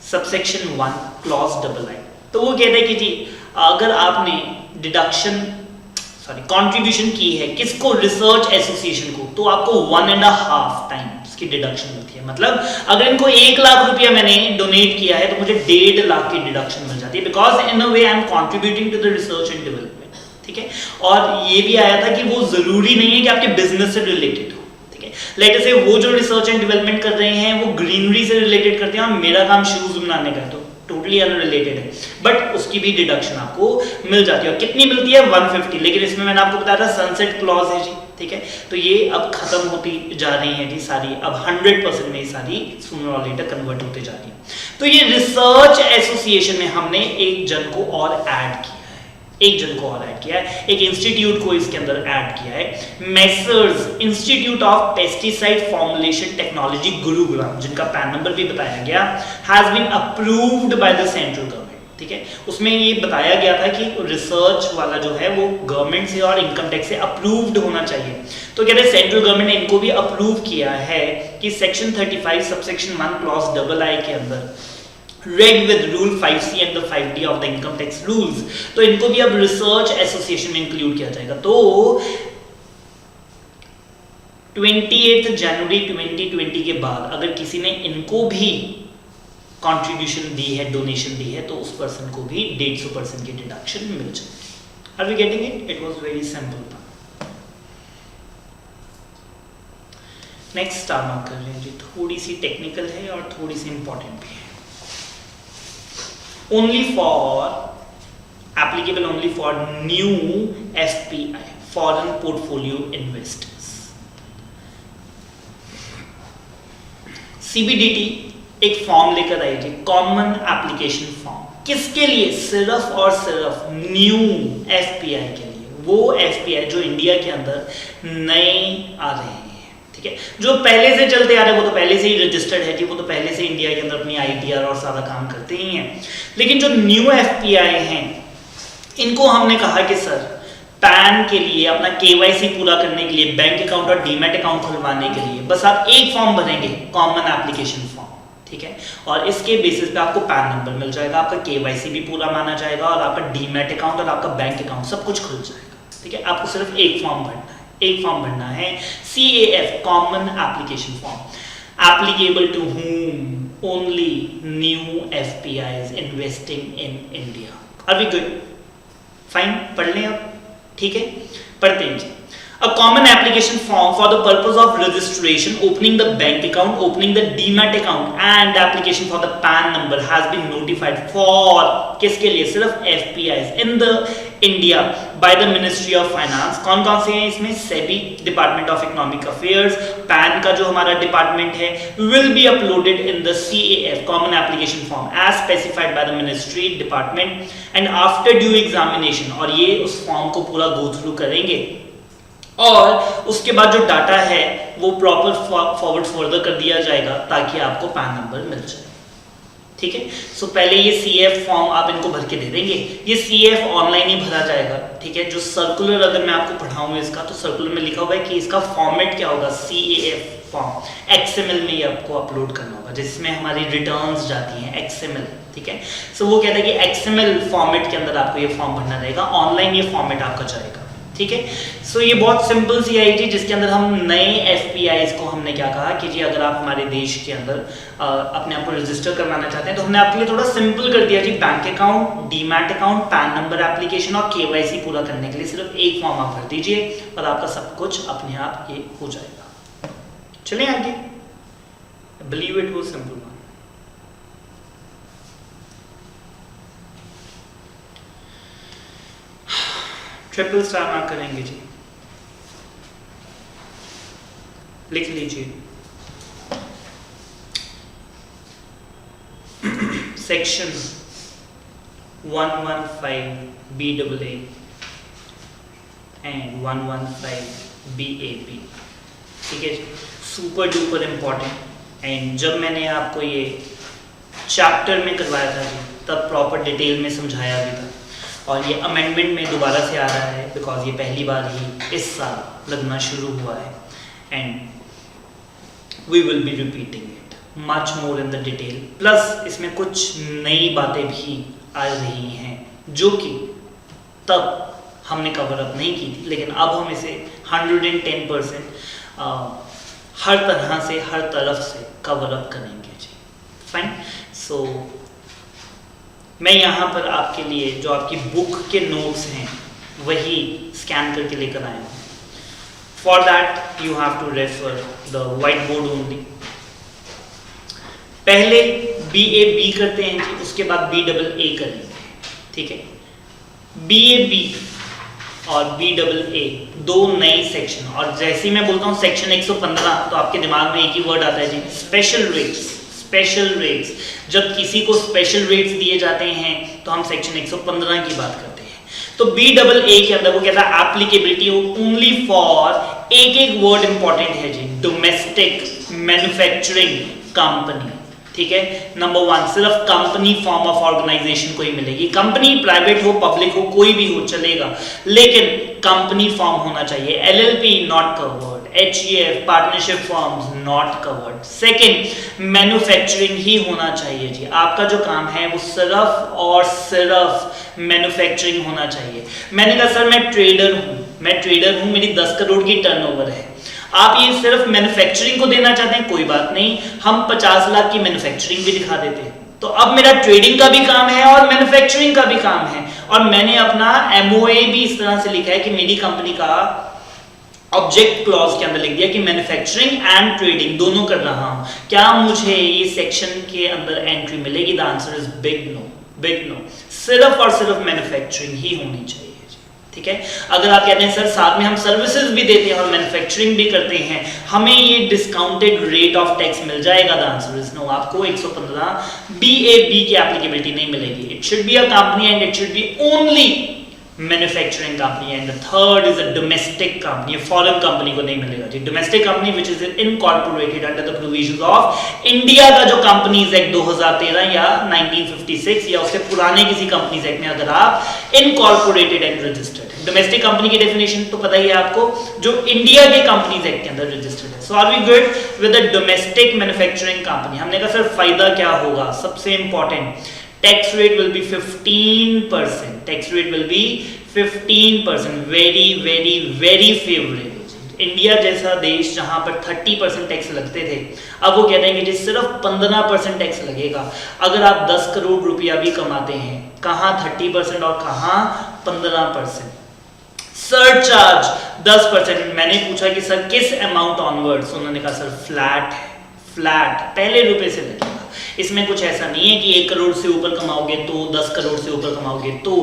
सबसेक्शन 1 क्लॉज डबल आई। तो वो कहता है कि जी अगर आपने कंट्रीब्यूशन की है किसको, रिसर्च एसोसिएशन को, तो आपको 1.5 टाइम्स की डिडक्शन मिलती है। मतलब अगर इनको 1 लाख रुपया मैंने डोनेट किया है तो मुझे 1.5 लाख की डिडक्शन मिल जाती है, because in a way I am contributing to the research and development. ठीक है, और ये भी आया था कि वो जरूरी नहीं है कि आपके बिजनेस से रिलेटेड हो। ठीक है, लेट अस से वो जो रिसर्च एंड डेवलपमेंट कर रहे हैं वो ग्रीनरी से रिलेटेड करते हैं और मेरा काम शूज बनाने का है, तो टोटली अनरिलेटेड है, बट उसकी भी डिडक्शन आपको मिल जाती है। और कितनी मिलती है? 150। लेकिन इसमें मैंने आपको बताया था सनसेट क्लॉज है जी। ठीक है, तो ये अब खत्म होती जा रही है जी सारी, अब 100% में सारी सूनर और लेटर कन्वर्ट होते जा रही है। तो ये रिसर्च एसोसिएशन में हमने एक जन को और ऐड किया है, एक इंस्टीट्यूट को इसके अंदर ऐड किया है, messrs institute of pesticide formulation technology Gurugram, जिनका पैन नंबर भी बताया गया, has been approved by the central government. ठीक है, उसमें ये बताया गया था कि रिसर्च वाला जो है वो गवर्नमेंट से और इनकम टैक्स से अप्रूव्ड होना चाहिए। तो कहते हैं सेंट्रल गवर्नमेंट ने इनको भी अप्रूव किया है कि सेक्शन 35 सबसेक्शन 1 क्लॉज डबल आई के अंदर read with rule 5C and the 5D of the income tax rules, तो इनको भी अब रिसर्च एसोसिएशन में इंक्लूड किया जाएगा। तो 28 जनवरी 2020 के बाद अगर किसी ने इनको भी कंट्रीब्यूशन दी है, डोनेशन दी है, तो उस पर्सन को भी 150% की डिडक्शन मिल जाएगी। Are we getting it? It was very simple. Next star mark कर रहे हैं जी, थोड़ी सी टेक्निकल है और थोड़ी सी इंपॉर्टेंट भी है। Only for applicable only for new FPI, foreign portfolio investors. CBDT एक फॉर्म लेकर आई थी, कॉमन एप्लीकेशन फॉर्म, किसके लिए? सिर्फ और सिर्फ न्यू FPI के लिए, वो FPI जो इंडिया के अंदर नए आ रहे हैं। ठीक है, जो पहले से चलते आ रहे हैं वो तो पहले से ही रजिस्टर्ड है जी, वो तो पहले से इंडिया के अंदर अपनी ITR और सारा काम करते ही हैं। लेकिन जो न्यू FPI हैं इनको हमने कहा कि सर पैन के लिए, अपना KYC पूरा करने के लिए, बैंक अकाउंट और डीमैट अकाउंट खुलवाने के लिए बस आप एक फॉर्म भरेंगे, कॉमन एप्लीकेशन फॉर्म। ठीक है, और इसके बेसिस पे आपको पैन नंबर मिल जाएगा, आपका KYC भी पूरा माना जाएगा और आपका डीमैट अकाउंट और आपका बैंक अकाउंट सब कुछ खुल जाएगा। ठीक है, आपको सिर्फ एक फॉर्म भरना है, CAF common application form, applicable to whom only new FPIs investing in India. Are we good? Fine, पढ़ लें अब। ठीक है, पढ़ते हैं जी। A common application form for the purpose of registration, opening the bank account, opening the demat account and application for the PAN number has been notified for किसके लिए? सिर्फ FPIs in the India by the Ministry of Finance। कौन कौन से हैं इसमें? SEBI, Department of Economic Affairs, PAN का जो हमारा डिपार्टमेंट है will be uploaded in the CAF common application form as specified by the Ministry Department and after due examination, और ये उस फॉर्म को पूरा go through करेंगे और उसके बाद जो डाटा है वो प्रॉपर फॉरवर्ड फर्दर कर दिया जाएगा ताकि आपको पैन नंबर मिल जाए। ठीक है, सो पहले ये CAF फॉर्म आप इनको भर के दे देंगे। ये CAF ऑनलाइन ही भरा जाएगा। ठीक है, जो सर्कुलर अगर मैं आपको पढ़ाऊँ इसका, तो सर्कुलर में लिखा हुआ है कि इसका फॉर्मेट क्या होगा, CAF फॉर्म XML में ही आपको अपलोड करना होगा, जिसमें हमारी रिटर्न्स जाती हैं XML। ठीक है, सो वो कहता है कि XML फॉर्मेट के अंदर आपको ये फॉर्म भरना रहेगा, ऑनलाइन ये फॉर्मेट आपका जाएगा। ठीक है, सो ये बहुत सिंपल सी आई थी जिसके अंदर हम नए FPIs को हमने क्या कहा कि जी अगर आप हमारे देश के अंदर अपने आप को रजिस्टर करवाना चाहते हैं तो हमने आपके लिए थोड़ा सिंपल कर दिया जी, bank account, demat account, PAN number application और KYC पूरा करने के लिए सिर्फ एक फॉर्म आप भर दीजिए और आपका सब कुछ अपने आप ये हो जाएगा। चलिए आगे, believe it was simple. Triple star mark करेंगे जी, लिख लीजिए। Section 115 BAA and 115 BAP। ठीक है, सुपर डुपर इम्पॉर्टेंट। एंड जब मैंने आपको ये चैप्टर में करवाया था जी तब प्रॉपर डिटेल में समझाया भी था। और ये अमेंडमेंट में दोबारा से आ रहा है बिकॉज ये पहली बार ही इस साल लगना शुरू हुआ है and we will be repeating it much more in the detail. Plus इसमें कुछ नई बातें भी आ रही हैं जो कि तब हमने कवर अप नहीं की थी, लेकिन अब हम इसे 110% हर तरह से हर तरफ से कवर अप करेंगे जी। फाइन। सो मैं यहाँ पर आपके लिए जो आपकी बुक के नोट्स हैं वही स्कैन करके लेकर आया हूँ। For that you have to refer the white board only. पहले BAB करते हैं जी, उसके बाद BAA करेंगे, ठीक है। BAB और BAA दो नए सेक्शन, और जैसे ही मैं बोलता हूँ सेक्शन 115 तो आपके दिमाग में एक ही वर्ड आता है जी, स्पेशल रेट्स। स्पेशल रेट्स, जब किसी को स्पेशल रेट्स दिए जाते हैं तो हम सेक्शन 115 की बात करते हैं। तो BAA के अंदर वो कहता है एप्लीकेबिलिटी ओनली फॉर, एक वर्ड इंपॉर्टेंट है जी, डोमेस्टिक मैन्युफैक्चरिंग कंपनी, ठीक है। नंबर 1, सिर्फ कंपनी फॉर्म ऑफ ऑर्गेनाइजेशन को ही मिलेगी। कंपनी प्राइवेट हो पब्लिक हो कोई भी हो चलेगा, लेकिन कंपनी फॉर्म होना चाहिए। LLP not covered, HUF partnership forms not covered. Second, manufacturing ही होना चाहिए जी। आपका जो काम है वो सिर्फ और सिर्फ मैन्युफैक्चरिंग होना चाहिए। मैंने कहा सर मैं ट्रेडर हूं, मेरी 10 करोड़ की टर्नओवर है, आप ये सिर्फ मैन्युफैक्चरिंग को देना चाहते हैं, कोई बात नहीं, हम 50 लाख की मैन्युफैक्चरिंग भी दिखा देते हैं। तो अब मेरा ट्रेडिंग का भी काम है और मैन्युफैक्चरिंग का भी काम है, और मैंने अपना MOA भी इस तरह से लिखा है कि मेरी कंपनी का ऑब्जेक्ट क्लॉज के अंदर लिख दिया कि मैन्युफैक्चरिंग एंड ट्रेडिंग दोनों कर रहा हूं। क्या मुझे ये सेक्शन के अंदर एंट्री मिलेगी? The answer is big no. सिर्फ और सिर्फ मैन्युफैक्चरिंग ही होनी चाहिए, ठीक है। अगर आप कहते हैं सर साथ में हम सर्विसेज भी देते हैं और मैन्युफैक्चरिंग भी करते हैं, हमें ये डिस्काउंटेड रेट ऑफ टैक्स मिल जाएगा? The answer is no. आपको 115 BAB की एप्लीकेबिलिटी नहीं मिलेगी। It should be a company and it should be only manufacturing company. And the third is a domestic company, foreign company को नहीं मिलेगा जी। Domestic company which is incorporated under the provisions of India का जो कंपनीज एक्ट 2013 या 1956 या उससे पुराने किसी कंपनीज एक्ट में अगर आप इनकॉर्पोरेटेड एंड रजिस्टर्ड है। डोमेस्टिक कंपनी की डेफिनेशन तो पता ही है आपको, जो इंडिया के कंपनीज एक्ट के अंदर रजिस्टर्ड है। So are we good with the domestic manufacturing company? हमने कहा सर फायदा क्या होगा? सबसे important, tax rate will be 15%. Tax rate will be 15%. Very very very favorable. India जैसा देश जहां पर 30% टैक्स लगते थे, अब वो कहते हैं कि जी सिर्फ 15% टैक्स लगेगा। अगर आप 10 करोड़ रुपया भी कमाते हैं, कहां 30% और कहां 15%। सरचार्ज 10%। मैंने पूछा कि सर किस अमाउंट ऑनवर्ड्स? उन्होंने कहा सर फ्लैट पहले रुपए से लगेगा। इसमें कुछ ऐसा नहीं है कि 1 करोड़ से ऊपर कमाओगे तो 10 करोड़ से ऊपर कमाओगे तो,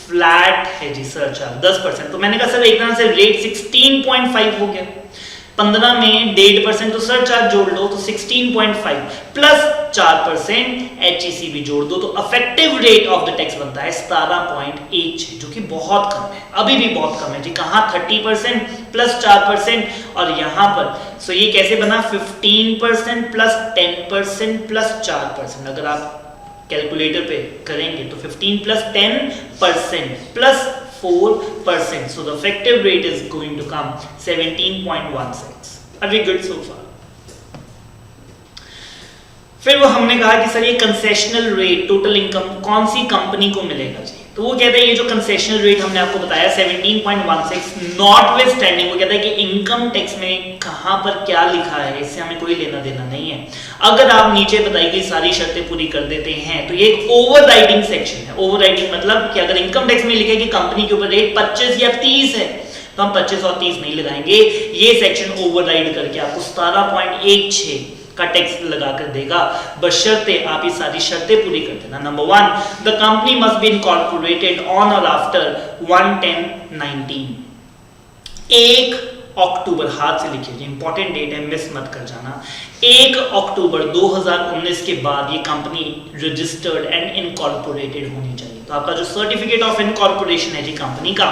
फ्लैट है जी सरचार्ज 10%। तो मैंने कहा सर एक तरह से रेट 16.5 हो गया, 15 में 1.5% तो सरचार्ज जोड़ लो तो 16.5 प्लस 4% HEC भी जोड़ दो, तो effective rate of the tax बनता है 17.1, जो कि बहुत कम है, अभी भी बहुत कम है जी। कहाँ 30% प्लस 4% और यहाँ पर सो ये कैसे बना 15% प्लस 10% प्लस 4%। अगर आप कैलकुलेटर पे करेंगे तो 15 plus 10% plus 4%. So the effective rate is going to come 17.16. Are we good so far? फिर वो हमने कहा कि सर ये कंसेशनल रेट टोटल इनकम कौन सी कंपनी को मिलेगा जी? तो वो कहता है ये जो कंसेशनल रेट हमने आपको बताया 17.16 नॉटविथस्टैंडिंग, वो कहता है कि इनकम टैक्स में कहां पर क्या लिखा है इससे हमें कोई लेना देना नहीं है। अगर आप नीचे बताई गई सारी शर्तें पूरी कर देते हैं तो ये एक ओवरराइडिंग सेक्शन है। ओवरराइडिंग मतलब कि अगर इनकम टैक्स में लिखा है कि कंपनी के ऊपर रेट 25 या 30 है तो हम 25 और 30 नहीं लगाएंगे, ये सेक्शन ओवरराइड करके आपको 17.16 का टैक्स लगाकर देगा, बशर्ते आप ये सारी शर्तें पूरी कर देना। Number 1, the company must be incorporated on और आफ्टर 1/10/19। 1 अक्टूबर, हाथ से लिखिए जी, इंपॉर्टेंट डेट है, मिस मत कर जाना। 1 अक्टूबर 2019 के बाद ये कंपनी रजिस्टर्ड एंड इनकॉर्पोरेटेड होनी चाहिए। तो आपका जो सर्टिफिकेट ऑफ इनकॉर्पोरेशन है जी कंपनी का,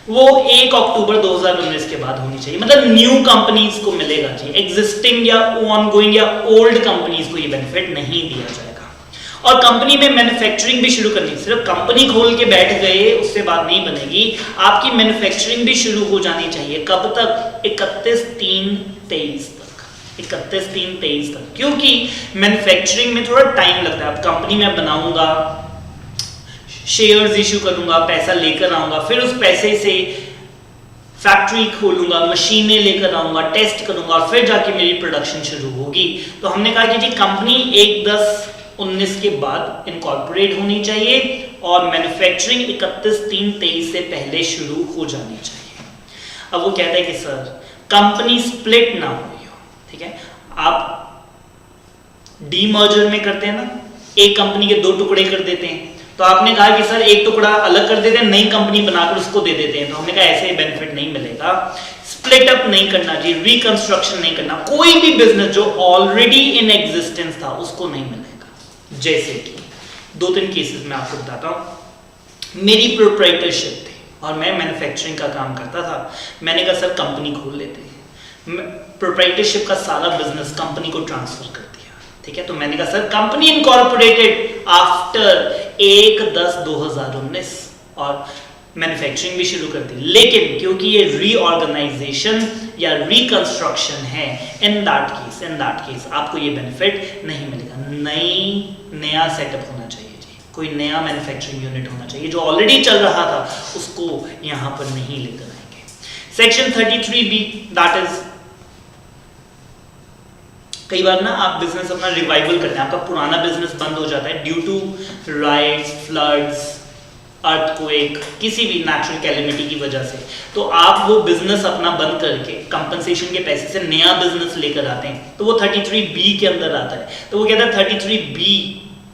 वो 1 अक्टूबर 2019 के बाद होनी चाहिए। मतलब न्यू कंपनीज को मिलेगा जी, एग्जिस्टिंग या ऑनगोइंग या ओल्ड कंपनीज को ये बेनिफिट नहीं दिया जाएगा। और कंपनी में मैन्युफैक्चरिंग भी शुरू करनी, सिर्फ कंपनी खोल के बैठ गए उससे बात नहीं बनेगी, आपकी मैन्युफैक्चरिंग भी शुरू हो जानी चाहिए। कब तक? 31/3/23 तक, 31/3/23 तक, क्योंकि मैन्युफैक्चरिंग में थोड़ा टाइम लगता है। अब कंपनी में बनाऊंगा, शेयर्स इशू करूंगा, पैसा लेकर आऊंगा, फिर उस पैसे से फैक्ट्री खोलूंगा, मशीनें लेकर आऊंगा, टेस्ट करूंगा और फिर जाके मेरी प्रोडक्शन शुरू होगी। तो हमने कहा कि जी कंपनी 1/10/19 के बाद इनकॉर्पोरेट होनी चाहिए और मैन्युफैक्चरिंग 31/3/23 से पहले शुरू हो जानी चाहिए। अब वो कहता है कि सर कंपनी स्प्लिट ना हुई हो, ठीक है, आप डीमर्जर में करते हैं ना, एक कंपनी के 2 टुकड़े कर देते हैं, तो आपने कहा कि सर एक टुकड़ा अलग कर देते हैं, नई कंपनी बनाकर उसको दे देते हैं, तो हमने कहा ऐसे बेनिफिट नहीं मिलेगा। स्प्लिट अप नहीं करना चाहिए, रिकंस्ट्रक्शन नहीं करना, कोई भी बिजनेस जो ऑलरेडी इन एग्जिस्टेंस था उसको नहीं मिलेगा। जैसे कि 2-3 केसेस मैं आपको बताता हूं। मेरी प्रोप्राइटरशिप थी और मैं मैन्युफैक्चरिंग का काम करता था। मैंने कहा सर कंपनी खोल लेते हैं, प्रोप्राइटरशिप का सारा बिजनेस कंपनी को ट्रांसफर कर दिया, ठीक है। तो मैंने कहा सर कंपनी इनकॉर्पोरेटेड आफ्टर 1/10/2019 और मैन्युफैक्चरिंग भी शुरू कर दी। लेकिन क्योंकि ये रीऑर्गेनाइजेशन या रिकंस्ट्रक्शन है, इन दैट केस आपको ये बेनिफिट नहीं मिलेगा। नया सेटअप होना चाहिए जी, कोई नया मैन्युफैक्चरिंग यूनिट होना चाहिए, जो ऑलरेडी चल रहा था उसको यहां पर नहीं लेकर आएंगे। सेक्शन 33B, दैट इज कई बार ना आप बिजनेस अपना रिवाइवल करते हैं, आपका पुराना बिजनेस बंद हो जाता है due to riots, floods, earthquake, किसी भी नेचुरल कैलेमिटी की वजह से, तो आप वो बिजनेस अपना बंद करके कंपनसेशन के पैसे से नया बिजनेस लेकर आते हैं, तो वो 33B के अंदर आता है। तो वो कहता है 33B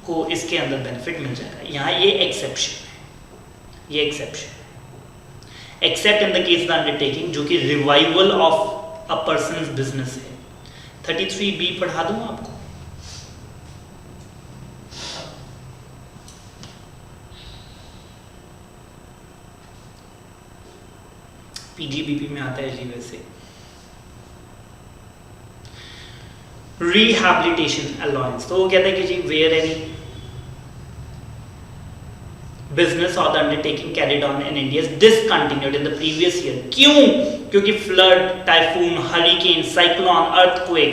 को इसके अंदर बेनिफिट मिल जाएगा। यहाँ ये एक्सेप्शन है, ये exception, accept in the case the undertaking, जो कि revival of a person's business है। 33B पढ़ा दूं आपको? पीजीबीपी में आता है जी वैसे। रिहैबिलिटेशन अलाउंस, तो वो कहता है कि जी where any business or the undertaking carried on in India is discontinued in the previous year. क्यों? क्योंकि flood, typhoon, hurricane, cyclone, earthquake,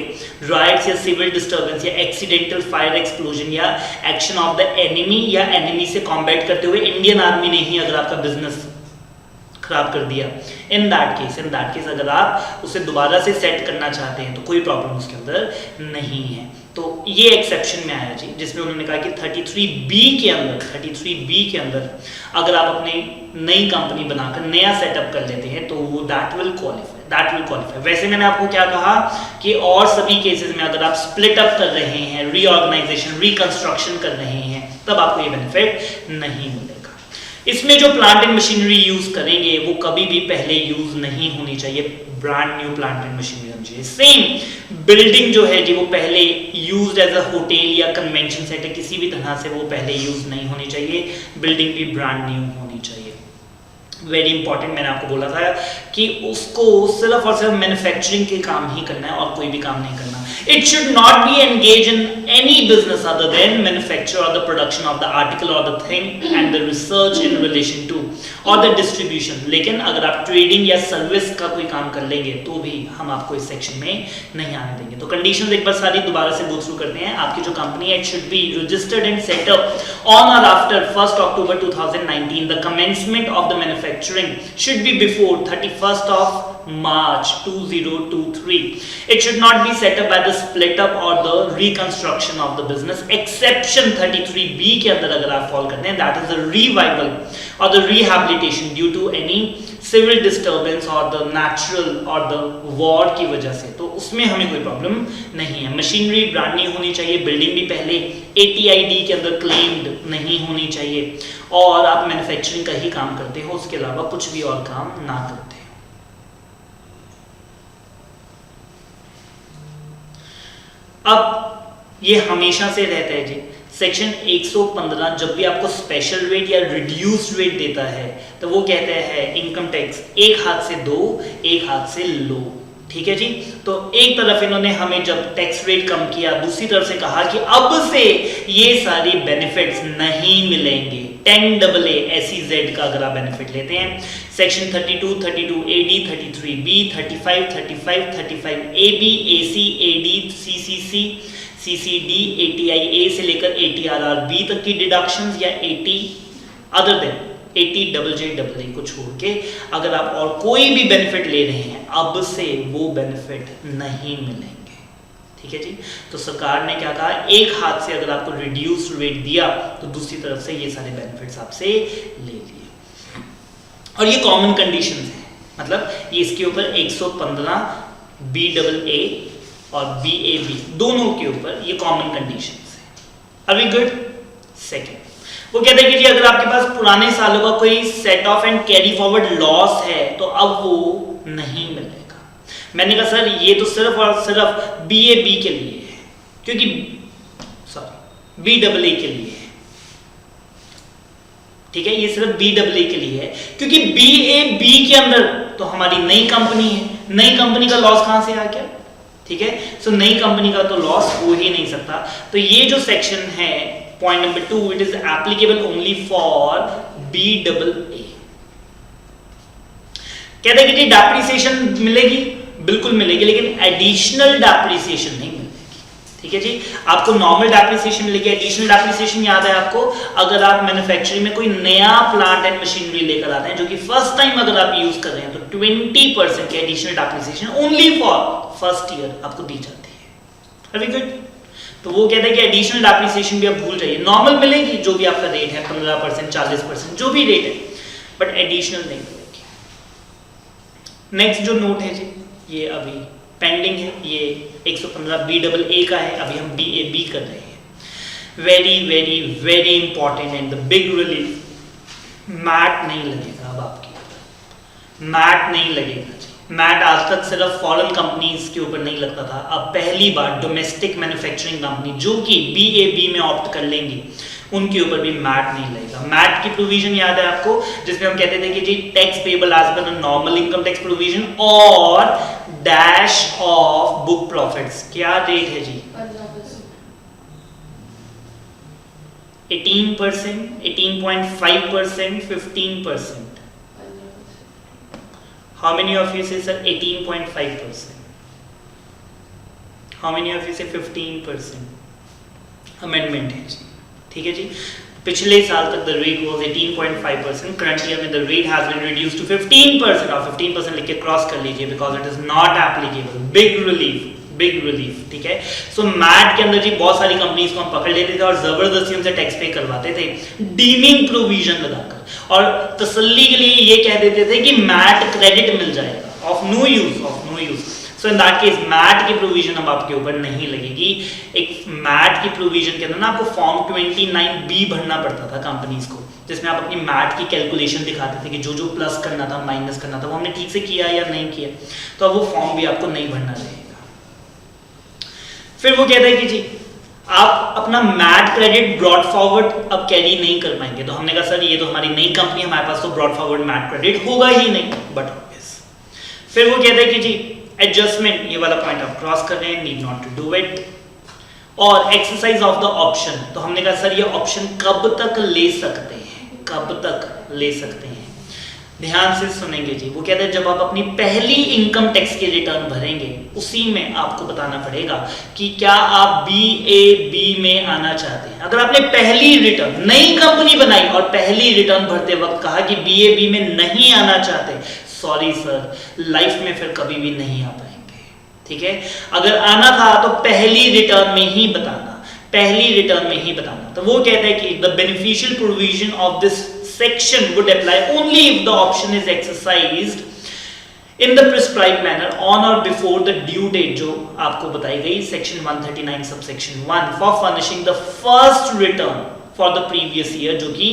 rights या सिविल डिस्टर्बेंस या एक्सीडेंटल फायर एक्सप्लोजन या एक्शन ऑफ द एनिमी या एनिमी से कॉम्बैट करते हुए इंडियन आर्मी ने ही अगर आपका बिजनेस खराब कर दिया, इन दैट केस अगर आप उसे दोबारा से सेट करना चाहते हैं तो कोई प्रॉब्लम उसके अंदर नहीं है। तो ये एक्सेप्शन में आया जी, जिसमें उन्होंने कहा कि 33B के अंदर अगर आप अपनी नई कंपनी बनाकर नया सेटअप कर लेते हैं तो वो दैट विल क्वालिफाई। वैसे मैंने आपको क्या कहा कि और सभी केसेस में अगर आप स्प्लिट अप कर रहे हैं, रीऑर्गेनाइजेशन, रिकंस्ट्रक्शन कर रहे हैं, तब आपको ये बेनिफिट नहीं मिलेगा। इसमें जो प्लांट एंड मशीनरी यूज करेंगे वो कभी भी पहले यूज नहीं होनी चाहिए, brand new plant and machinery होनी चाहिए। सेम बिल्डिंग जो है जी वो पहले यूज्ड एज अ होटल या कन्वेंशन सेंटर, किसी भी तरह से वो पहले यूज नहीं होनी चाहिए, बिल्डिंग भी ब्रांड न्यू होनी चाहिए। वेरी इंपॉर्टेंट, मैंने आपको बोला था कि उसको सिर्फ और सिर्फ मैन्युफैक्चरिंग के काम ही करना है और कोई भी काम नहीं करना। It should not be engage in any business other than manufacture और the production of the article और the thing and the research in relation to और द डिस्ट्रीब्यूशन। लेकिन अगर आप ट्रेडिंग या सर्विस का कोई काम कर लेंगे तो भी हम आपको इस सेक्शन में नहीं आने देंगे। तो कंडीशंस एक बार सारी दोबारा से गो थ्रू करते हैं। आपकी जो कंपनी है, it should be registered and setup on और after 1 October 2019। The commencement of the manufacturing should be before 31st of March 2023. It should not be set up by the split up or the reconstruction of the business. Exception 33B के अंदर अगर आप फॉल करते हैं, that is the revival or the rehabilitation due to any civil disturbance or the natural or the war की वजह से, तो उसमें हमें कोई प्रॉब्लम नहीं है। मशीनरी ब्रांड न्यू होनी चाहिए, बिल्डिंग भी पहले ATID के अंदर क्लेम्ड नहीं होनी चाहिए और आप मैन्युफैक्चरिंग का ही काम करते हो, उसके अलावा कुछ भी और काम ना करते। अब ये हमेशा से रहता है जी, सेक्शन 115 जब भी आपको स्पेशल रेट या रिड्यूस्ड रेट देता है तो वो कहता है इनकम टैक्स एक हाथ से दो, एक हाथ से लो। ठीक है जी। तो एक तरफ इन्होंने हमें जब टैक्स रेट कम किया, दूसरी तरफ से कहा कि अब से ये सारी बेनिफिट्स नहीं मिलेंगे। 10AA SEZ का अगर आप बेनिफिट लेते हैं, section 32, 32AD, 33B, 35, 35, 35AB, AC, AD, CCC, CCD, ATIA से लेकर ATRRB तक की डिडक्शंस या 80 अदर देन 80JJAA को छोड़ के अगर आप और कोई भी बेनिफिट ले रहे हैं, अब से वो बेनिफिट नहीं मिलेंगे। ठीक है जी। तो सरकार ने क्या कहा, एक हाथ से अगर आपको रिड्यूस्ड रेट दिया तो दूसरी तरफ से ये सारे बेनिफिट्स आपसे ले लिए। और ये कॉमन कंडीशंस हैं, मतलब ये इसके ऊपर 115 BAA और BAB दोनों के ऊपर ये कॉमन कंडीशंस हैं। Are we good? सेकंड, वो कहते हैं कि जी अगर आपके पास पुराने सालों का कोई set of and carry forward loss है तो अब वो नहीं मिलेगा। मैंने कहा सर ये तो सिर्फ और सिर्फ BAB के लिए है, क्योंकि BAA के लिए है। ठीक है, ये सिर्फ BAA के लिए है क्योंकि BAB के अंदर तो हमारी नई कंपनी है, नई कंपनी का लॉस कहां से आ गया? ठीक है, सो नई कंपनी का तो लॉस हो ही नहीं सकता। तो ये जो सेक्शन है point number 2, it is applicable only for BAA। कहते हैं कि जी डेप्रिसिएशन मिलेगी, बिल्कुल मिलेगी, लेकिन एडिशनल डेप्रिसिएशन नहीं मिलेगी। ठीक है जी, आपको नॉर्मल डेप्रिसिएशन मिलेगी, एडिशनल डेप्रिसिएशन याद है आपको, अगर आप मैन्युफैक्चरिंग में कोई नया प्लांट एंड मशीनरी लेकर आते हैं जो कि फर्स्ट टाइम अगर आप यूज कर रहे हैं तो 20% की additional depreciation only for first year आपको दी जाती है। Very good. तो वो कहते हैं कि एडिशनल डेप्रिसिएशन भी आप भूल जाइए, नॉर्मल मिलेगी जो भी आपका रेट है 15%, 40%, जो भी रेट है, बट एडिशनल नहीं मिलेगी। नेक्स्ट जो नोट है जी, ये अभी पेंडिंग है, ये 115 BAA का है, अभी हम BAB कर रहे हैं। Very very very important and the big relief, MAT नहीं लगेगा अब आपके ऊपर, मैट नहीं लगेगा जी। मैट आज तक सिर्फ फॉरेन कंपनीज के ऊपर नहीं लगता था, अब पहली बार डोमेस्टिक मैन्युफैक्चरिंग कंपनी जो कि BAB में ऑप्ट कर लेंगी उनके ऊपर भी मैट नहीं लगेगा। मैट की प्रोविजन याद है आपको, जिसमें हम कहते थे कि जी tax payable as per normal income tax provision और डैश ऑफ बुक प्रॉफिट्स। क्या रेट है जी? 18%, 18.5%, 15%। How many of you say sir 18.5%? How many of you say 15%? Amendment है जी। ठीक है जी, पिछले साल तक the rate was 18.5%, current year में the rate has been reduced to 15%, और 15% लिख के क्रॉस कर लीजिए because it is not applicable. Big relief, big relief. ठीक है, सो मैट के अंदर जी बहुत सारी कंपनीज को हम पकड़ लेते थे और जबरदस्ती उनसे टैक्स पे करवाते थे डीमिंग प्रोविजन लगाकर, और तसल्ली के लिए ये कह देते थे कि मैट क्रेडिट मिल जाएगा of no use, of no use. So in that case MAT की प्रोविजन अब आपके ऊपर नहीं लगेगी। एक मैट की प्रोविजन के अंदर ना आपको फॉर्म 29B भरना पड़ता था कंपनीज को, जिसमें आप अपनी मैट की कैलकुलेशन दिखाते थे कि जो जो प्लस करना था माइनस करना था वो हमने ठीक से किया या नहीं किया, तो अब वो फॉर्म भी आपको नहीं भरना रहेगा। फिर वो कहता है कि जी आप अपना मैट क्रेडिट ब्रॉड फॉरवर्ड अब कैरी नहीं कर पाएंगे, तो हमने कहा सर ये तो हमारी नई कंपनी, हमारे पास तो ब्रॉड फॉरवर्ड मैट क्रेडिट होगा ही नहीं, बट ऑब्वियस। फिर वो कहता है कि जी एडजस्टमेंट, ये वाला पॉइंट आप क्रॉस कर रहे हैं, need not to do it, और एक्सरसाइज ऑफ द ऑप्शन, तो हमने कहा सर ये ऑप्शन कब तक ले सकते हैं, कब तक ले सकते हैं? ध्यान से सुनेंगे जी। वो कहते हैं जब आप अपनी पहली इनकम टैक्स की रिटर्न भरेंगे उसी में आपको बताना पड़ेगा कि क्या आप BAB में आना चाहते हैं। अगर आपने पहली रिटर्न, नई कंपनी बनाई और पहली रिटर्न भरते वक्त कहा कि BAB में नहीं आना चाहते, सॉरी सर, लाइफ में फिर कभी भी नहीं आ पाएंगे। ठीक है, अगर आना था तो पहली रिटर्न में ही बताना, पहली रिटर्न में ही बताना। तो वो कहते हैं कि the beneficial provision of this section would apply only if the option is exercised in the prescribed manner on or before the due date जो आपको बताई गई section 139 subsection 1 for furnishing the first return for the previous year जो कि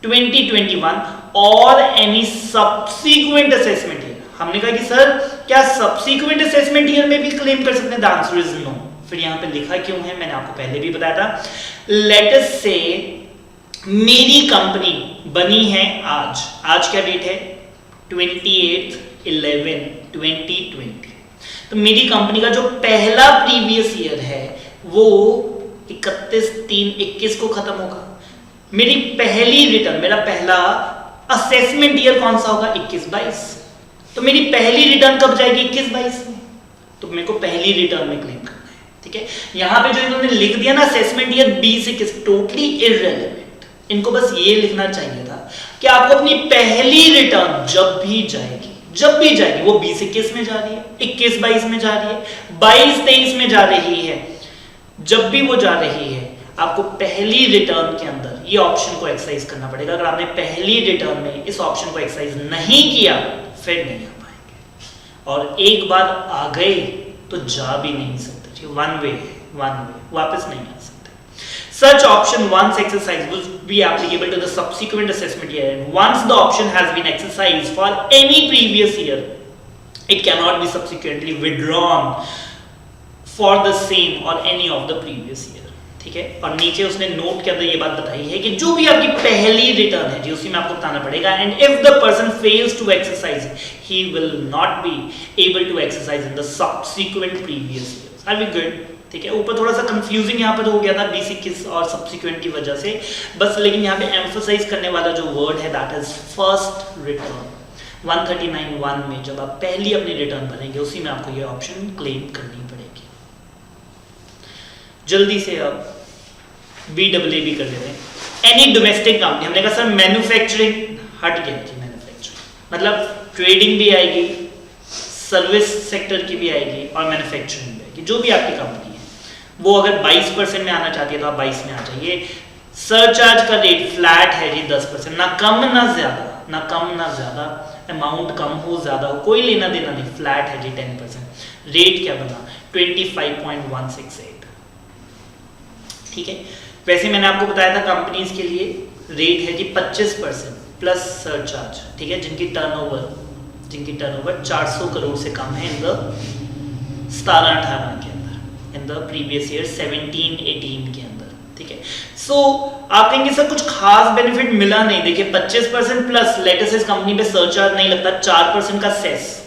2021 or any subsequent assessment year। हमने कहा कि सर क्या subsequent assessment year में भी claim कर सकते हैं? The answer is no। फिर यहाँ पे लिखा क्यों है, मैंने आपको पहले भी बताया था। Let us say मेरी कंपनी बनी है आज क्या डेट है? 28/11/2020। तो मेरी कंपनी का जो पहला प्रीवियस ईयर है वो 31/3/21 को खत्म होगा। मेरी पहली रिटर्न, मेरा पहला असेसमेंट ईयर कौन सा होगा? 21-22। तो मेरी पहली रिटर्न कब जाएगी? 21-22 में। तो मेरे को पहली रिटर्न में क्लेम करना है, ठीक है। यहां पे जो इन्होंने लिख दिया ना असेसमेंट ईयर 20-21, टोटली इररेलेवेंट। इनको बस ये लिखना चाहिए था कि आपको अपनी पहली रिटर्न जब भी जाएगी वो 20-21 में जा रही है, 21-22 में जा रही है, 22-23 में जा रही है, जब भी वो जा रही है आपको पहली रिटर्न के अंदर ये ऑप्शन को एक्सरसाइज करना पड़ेगा। अगर आपने पहली रिटर्न में इस ऑप्शन को एक्सरसाइज नहीं किया फिर नहीं आ पाएंगे, और एक बार आ गए तो जा भी नहीं सकते। वन वे वापस नहीं आ सकते। Such option once exercised will be applicable to the subsequent assessment year, and once the option has been exercised for any previous year, it cannot be subsequently withdrawn for the same or any of the previous year। ठीक है। और नीचे उसने नोट के अंदर ये बात बताई है कि जो भी आपकी पहली रिटर्न है जी उसी में आपको बताना पड़ेगा, and if the person fails to exercise he will not be able to exercise in the subsequent previous years. Are we good? ठीक है। ऊपर थोड़ा सा कंफ्यूजिंग यहाँ पर हो गया था 20-21 और सब्सिक्वेंट की वजह से बस, लेकिन यहाँ पे एम्फसाइज करने वाला जो वर्ड है दैट इज फर्स्ट रिटर्न। 139(1) में जब आप पहली अपनी रिटर्न भरेंगे उसी में आपको ये ऑप्शन क्लेम करनी पड़ेगी। जल्दी से अब BAA भी कर लेते हैं। एनी डोमेस्टिक कंपनी, हमने कहा सर मैन्युफैक्चरिंग हट गया जी, मैन्युफैक्चरिंग मतलब ट्रेडिंग भी आएगी, सर्विस सेक्टर की भी आएगी और मैन्युफैक्चरिंग भी आएगी। जो भी आपकी कंपनी है वो अगर 22% में आना चाहती है तो आप 22 में आ जाइए। सरचार्ज का रेट फ्लैट है जी 10%, ना कम ना ज्यादा, अमाउंट कम हो ज्यादा हो कोई लेना देना नहीं, फ्लैट है जी 10%। रेट क्या बना? 25.168। ठीक है। वैसे मैंने आपको बताया था कंपनीज के लिए रेट है जी 25% प्लस सरचार्ज, ठीक है, जिनकी टर्नओवर 400 करोड़ से कम है इन द 17-18 के अंदर, इन द प्रीवियस ईयर 17-18 के अंदर। ठीक है। सो आप कहेंगे सर कुछ खास बेनिफिट मिला नहीं। देखिए 25% प्लस लेटेस्ट कंपनी पे सरचार्ज नहीं लगता, 4% का सेस,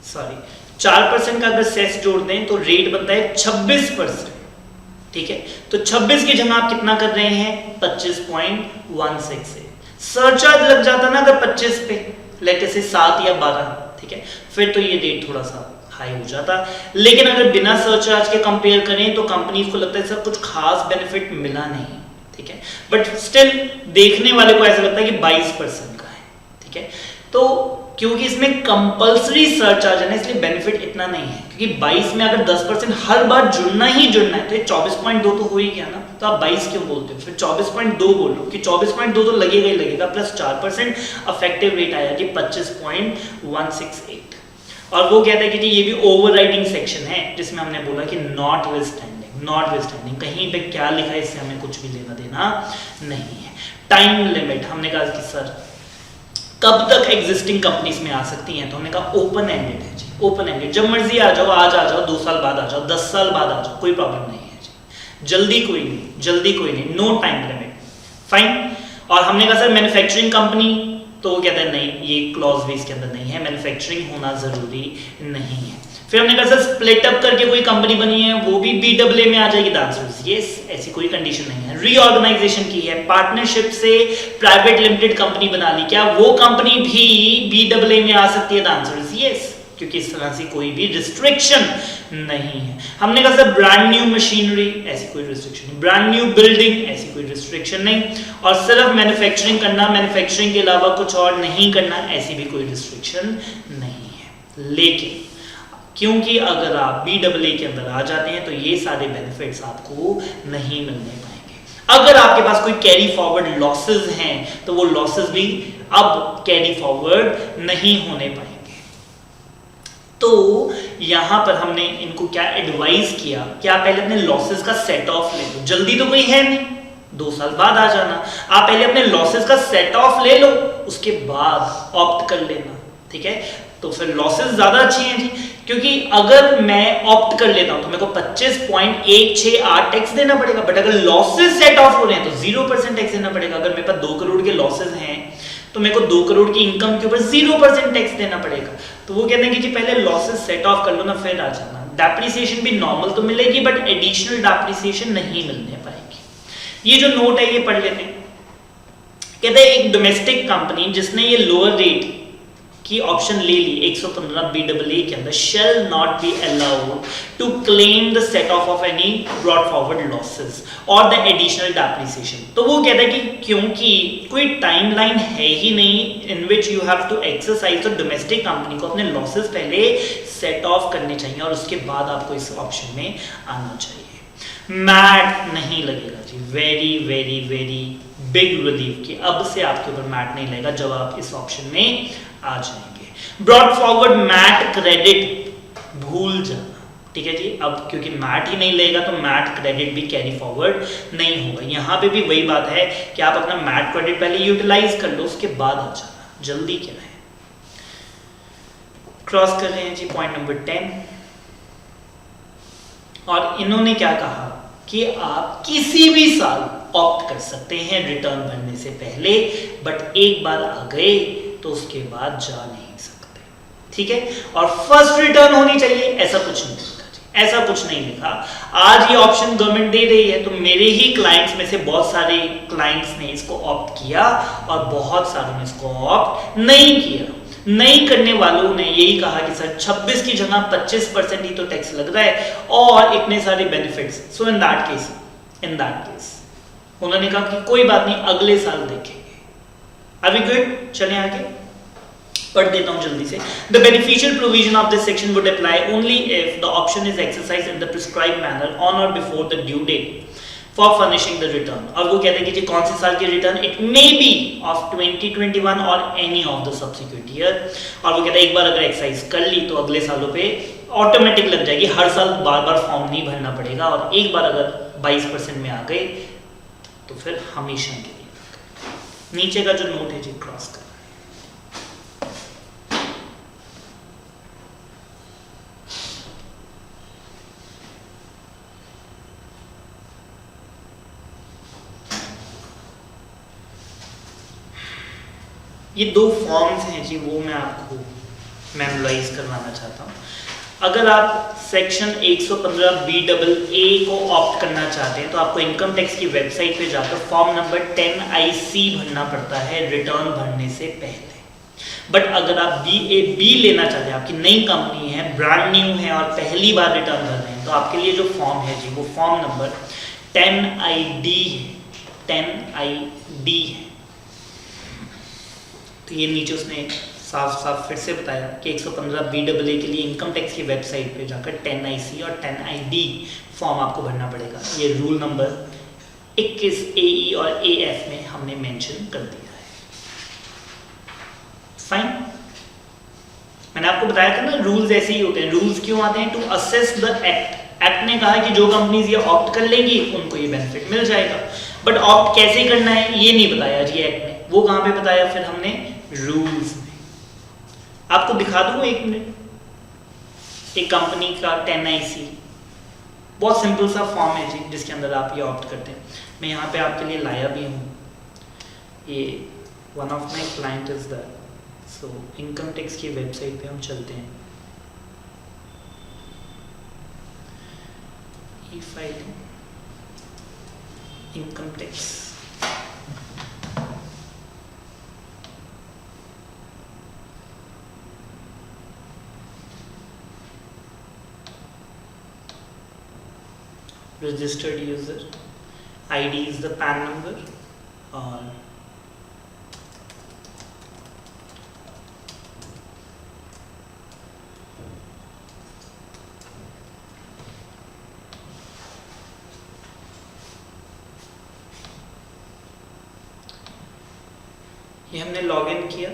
सॉरी 4% का अगर सेस जोड़ दें तो रेट बनता है 26%। ठीक है। तो 26 की जगह आप कितना कर रहे हैं? 25.16 से सरचार्ज लग जाता ना अगर 25 पे, लेटे से 7 या 12, ठीक है, फिर तो ये रेट थोड़ा सा हाई हो जाता। लेकिन अगर बिना सरचार्ज के कंपेयर करें तो कंपनी को लगता है सर कुछ खास बेनिफिट मिला नहीं। ठीक है। बट स्टिल देखने वाले को ऐसा लगता है कि 22% का है। ठीक है। तो क्योंकि इसमें कंपलसरी सरचार्ज है ना इसलिए बेनिफिट इतना नहीं है, क्योंकि 22 में अगर 10% हर बार जुड़ना है तो ये 24.2 तो हो ही गया ना, तो आप 22 क्यों बोलते हो? फिर 24.2 बोलो कि 24.2 तो लगेगा ही लगेगा, प्लस 4% इफेक्टिव रेट आया कि 25.168। और वो कहता है कि जी ये भी ओवरराइडिंग सेक्शन है जिसमें हमने बोला कि नॉटविथस्टैंडिंग कहीं पे क्या लिखा है इससे हमें कुछ भी लेना देना नहीं है। टाइम लिमिट हमने कहा कि सर कब तक एग्जिस्टिंग कंपनीज में आ सकती हैं, तो हमने कहा ओपन एंडेड है जी, ओपन एंडेड, जब मर्जी आ जाओ, आज आ जाओ, 2 साल बाद आ जाओ, 10 साल बाद आ जाओ, कोई प्रॉब्लम नहीं है जी, जल्दी कोई नहीं, नो टाइम लिमिट, फाइन। और हमने कहा सर मैन्युफैक्चरिंग कंपनी, तो वो कहता है नहीं ये क्लॉज भी इसके अंदर नहीं है, मैन्युफैक्चरिंग होना जरूरी नहीं है। फिर हमने कहा सर स्प्लिट अप करके कोई कंपनी बनी है वो भी BAA में आ जाएगी, द आंसर इज यस, ऐसी कोई कंडीशन नहीं है। रीऑर्गेनाइजेशन की है, पार्टनरशिप से प्राइवेट लिमिटेड कंपनी बना ली, क्या वो कंपनी भी BAA में आ सकती है? द आंसर इज यस, क्योंकि इस तरह से कोई भी रिस्ट्रिक्शन नहीं है। हमने कहा सर ब्रांड न्यू मशीनरी, ऐसी कोई रिस्ट्रिक्शन नहीं, ब्रांड न्यू बिल्डिंग, ऐसी कोई रिस्ट्रिक्शन नहीं, और सिर्फ मैन्युफैक्चरिंग करना, मैन्युफैक्चरिंग के अलावा कुछ और नहीं करना, ऐसी भी कोई रिस्ट्रिक्शन नहीं है। लेकिन क्योंकि अगर आप BAA के अंदर आ जाते हैं तो ये सारे बेनिफिट्स आपको नहीं मिलने पाएंगे। अगर आपके पास कोई कैरी फॉरवर्ड लॉसेस हैं तो वो लॉसेस भी अब कैरी फॉरवर्ड नहीं होने पाएंगे। तो यहां पर हमने इनको क्या एडवाइस किया कि आप पहले अपने लॉसेस का सेट ऑफ ले लो, जल्दी तो कोई है नहीं, 2 साल बाद आ जाना, आप पहले अपने लॉसेस का सेट ऑफ ले लो, उसके बाद ऑप्ट कर लेना। ठीक है। तो फिर लॉसेस ज्यादा अच्छे हैं जी, क्योंकि अगर मैं ऑप्ट कर लेता हूं तो मेरे को 25.168 टैक्स देना पड़ेगा, बट अगर लॉसेस सेट ऑफ हो रहे हैं तो 0% टैक्स देना पड़ेगा। अगर मेरे पास 2 करोड़ के लॉसेस हैं तो मेरे को 2 करोड़ की इनकम के ऊपर 0% टैक्स देना पड़ेगा। तो वो कहते हैं कि जी पहले लॉसेस सेट ऑफ कर लो ना, फिर आ जाना। डेप्रिसिएशन भी नॉर्मल तो मिलेगी, बट एडिशनल डेप्रिसिएशन नहीं मिलने पाएगी। ये जो नोट है ये पढ़ लेते हैं। कहते हैं एक डोमेस्टिक कंपनी जिसने ये लोअर रेट की ऑप्शन ले ली 115 BAA के अंदर, shall not be allowed to claim the set off of any brought forward losses और द एडिशनल डेप्रिसिएशन। तो वो कहता है कि क्योंकि कोई टाइमलाइन है ही नहीं in which you have to exercise, तो डोमेस्टिक कंपनी को अपने लॉसेस पहले सेट ऑफ करने चाहिए और उसके बाद आपको इस ऑप्शन में आना चाहिए। मैट नहीं लगेगा जी, very very very big relief कि अब से आपके ऊपर मैट नहीं लगेगा जब आप इस ऑप्शन में आ जाएंगे। ब्रॉड फॉरवर्ड मैट क्रेडिट भूल जाना, ठीक है जी। अब क्योंकि मैट ही नहीं लगेगा तो मैट क्रेडिट भी कैरी फॉरवर्ड नहीं होगा। यहां पे भी वही बात है कि आप अपना मैट क्रेडिट पहले यूटिलाइज कर लो, उसके बाद आ जाना, जल्दी क्या है। क्रॉस कर रहे हैं जी पॉइंट नंबर 10, और इन्होंने क्या कहा कि आप किसी भी साल ऑप्ट कर सकते हैं रिटर्न भरने से पहले, बट एक बार आ गए तो उसके बाद जा नहीं सकते, ठीक है। और फर्स्ट रिटर्न होनी चाहिए, ऐसा कुछ नहीं लिखा जी, ऐसा कुछ नहीं लिखा। आज ये ऑप्शन गवर्नमेंट दे रही है, तो मेरे ही क्लाइंट्स में से बहुत सारे क्लाइंट्स ने इसको ऑप्ट किया और बहुत सारों ने इसको ऑप्ट नहीं किया। नहीं करने वालों ने यही कहा कि सर 26 की जगह 25% ही तो टैक्स लग रहा है और इतने सारे benefits, so in that case उन्होंने कहा कि कोई बात नहीं, अगले साल देखेंगे। Are we good? चलें आगे, पढ़ देता हूं जल्दी से। The beneficial provision of this section would apply only if the option is exercised in the prescribed manner on or before the due date for furnishing the return। और वो कहते हैं कि जी कौन से साल की return, it may be of 2021 और any of the subsequent year. और वो कहते हैं एक बार अगर एक्सरसाइज कर ली तो अगले सालों पे ऑटोमेटिक लग जाएगी, हर साल बार बार फॉर्म नहीं भरना पड़ेगा। और एक बार अगर 22% में आ गए तो फिर हमेशा के लिए। नीचे का जो नोट है जी क्रॉस कर, ये 2 फॉर्म्स हैं जी, वो मैं आपको मेमोराइज करवाना चाहता हूँ। अगर आप सेक्शन 115 BAA को ऑप्ट करना चाहते हैं तो आपको इनकम टैक्स की वेबसाइट पे जाकर फॉर्म नंबर 10IC भरना पड़ता है रिटर्न भरने से पहले। बट अगर आप BAB लेना चाहते हैं, आपकी नई कंपनी है, ब्रांड न्यू है और पहली बार रिटर्न भर रहे हैं, तो आपके लिए जो फॉर्म है जी वो फॉर्म नंबर 10ID है, 10ID है। तो ये नीचे उसने साफ साफ फिर से बताया कि 115 BAA के लिए इनकम टैक्स की वेबसाइट पे जाकर 10IC और 10ID फॉर्म आपको भरना पड़ेगा। ये रूल नंबर 21 AE और AF में हमने मेंशन कर दिया है। फाइन, मैंने आपको बताया था ना रूल्स ऐसे ही होते हैं। रूल्स क्यों आते हैं? To assess the act. Act ने कहा कि जो कंपनीज ये ऑप्ट कर लेंगी उनको ये बेनिफिट मिल जाएगा, बट ऑप्ट कैसे करना है ये नहीं बताया जी एक्ट ने। वो कहाँ पे बताया फिर हमने? रूल्स में। आपको दिखा दूं एक मिनट, एक कंपनी का 10IC बहुत सिंपल सा फॉर्म है जी जिसके अंदर आप ये ऑप्ट करते हैं। मैं यहाँ पे आपके लिए लाया भी हूँ, ये one of my client is that. So income tax की वेबसाइट पे हम चलते हैं, ई filing, income tax, registered user, ID is the PAN number, और ये हमने लॉग इन किया।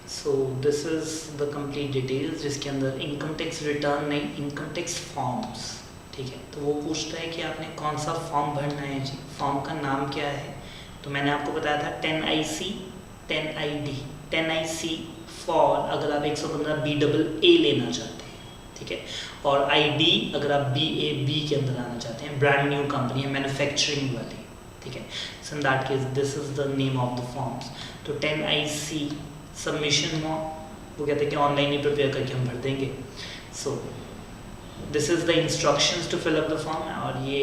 सो this is the complete details जिसके अंदर इनकम टैक्स रिटर्न नहीं, इनकम टैक्स फॉर्म्स, ठीक है। तो वो पूछता है कि आपने कौन सा फॉर्म भरना है जी, फॉर्म का नाम क्या है? तो मैंने आपको बताया था 10IC 10ID, 10IC फॉर अगर आप 115 BAA लेना चाहते हैं, ठीक है, और ID अगर आप BAB के अंदर आना चाहते हैं, ब्रांड न्यू कंपनी है मैन्युफैक्चरिंग वाली, ठीक है, so in that case this is the name of the forms. तो 10IC सबमिशन वो कहते हैं कि ऑनलाइन ही प्रिपेयर करके हम भर देंगे। So this is the instructions to fill up the form, और ये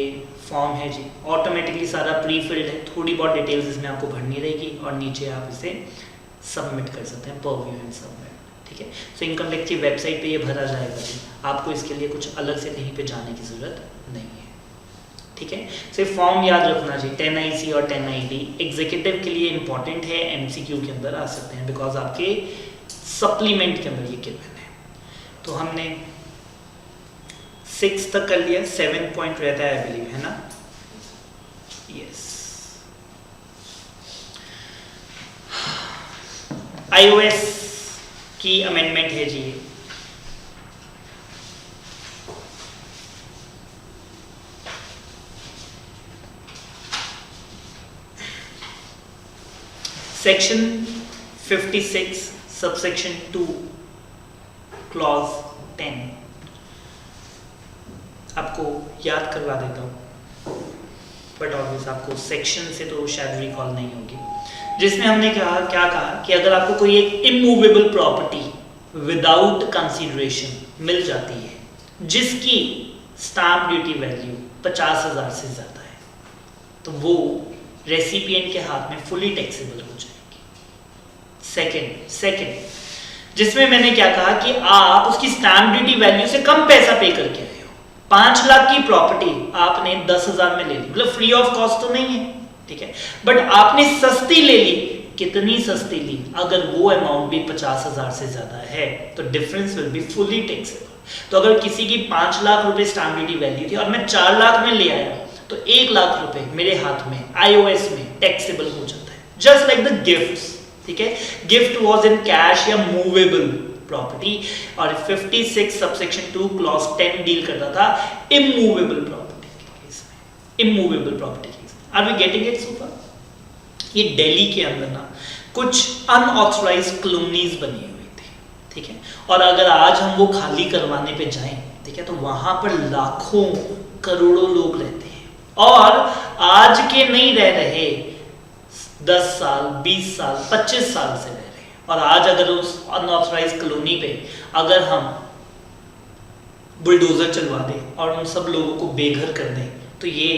फॉर्म है जी, ऑटोमेटिकली सारा प्री फिल्ड है, थोड़ी बहुत डिटेल्स इसमें आपको भरनी रहेगी और नीचे आप इसे सबमिट कर सकते हैं, परव्यू एंड सबमिट, ठीक है। सो इनकम टैक्स की वेबसाइट पे ये भरा जाएगा जी, आपको इसके लिए कुछ अलग से कहीं पे जाने की ज़रूरत नहीं है, ठीक है। सिर्फ फॉर्म याद रखना जी, 10IC और 10ID एग्जीक्यूटिव के लिए इंपॉर्टेंट है, MCQ के अंदर आ सकते हैं बिकॉज आपके सप्लीमेंट के अंदर ये गिवन है। तो हमने 6 तक कर लिया, 7 पॉइंट रहता है आई बिलीव, है ना, यस। iOS की अमेंडमेंट है जी, सेक्शन 56 सबसेक्शन 2 क्लॉज 10 आपको याद करवा देता हूँ, बट ऑब्वियस आपको सेक्शन से तो शायद रिकॉल नहीं होगी, जिसमें हमने क्या कहा कि अगर आपको कोई एक इमूवेबल प्रॉपर्टी विदाउट कंसीडरेशन मिल जाती है जिसकी स्टैम्प ड्यूटी वैल्यू 50,000 से ज़्यादा है, तो वो रेसिपिएंट के हाथ में फुली टैक्सेबल हो जाएगी। सेकंड जिसमें मैंने क्या कहा कि आप उसकी स्टैम्प ड्यूटी वैल्यू से कम पैसा पे करके आए हो, 5 लाख की प्रॉपर्टी आपने 10,000 में ले ली, मतलब फ्री ऑफ कॉस्ट तो नहीं है, ठीक है, बट आपने सस्ती ले ली। कितनी सस्ती ली? अगर वो अमाउंट भी 50,000 से ज्यादा है तो difference will be fully taxable. तो अगर किसी की 5 लाख रुपए स्टैम्प ड्यूटी वैल्यू थी और मैं 4 लाख में ले आया तो 1 लाख रुपए मेरे हाथ में iOS में टैक्सेबल हो जाता है, जस्ट लाइक द गिफ्ट्स, ठीक है। गिफ्ट वाज इन कैश या मूवेबल प्रॉपर्टी, और 56 सबसेक्शन 2 क्लॉज 10 डील करता था इमूवेबल प्रॉपर्टी के केस में, इमूवेबल प्रॉपर्टी केस में। Are we getting it so far? ये दिल्ली के अंदर ना कुछ अनऑथराइज्ड कॉलोनीज बनी हुई थी, ठीक है, और अगर आज हम वो खाली करवाने पे जाएं, ठीक है, तो वहां पर लाखों करोड़ों लोग रहते हैं और आज के नहीं रह रहे, 10 साल 20 साल 25 साल से रह रहे हैं। और आज अगर उस अनऑथराइज्ड कॉलोनी पे अगर हम बुलडोजर चलवा दें और उन सब लोगों को बेघर कर दें तो ये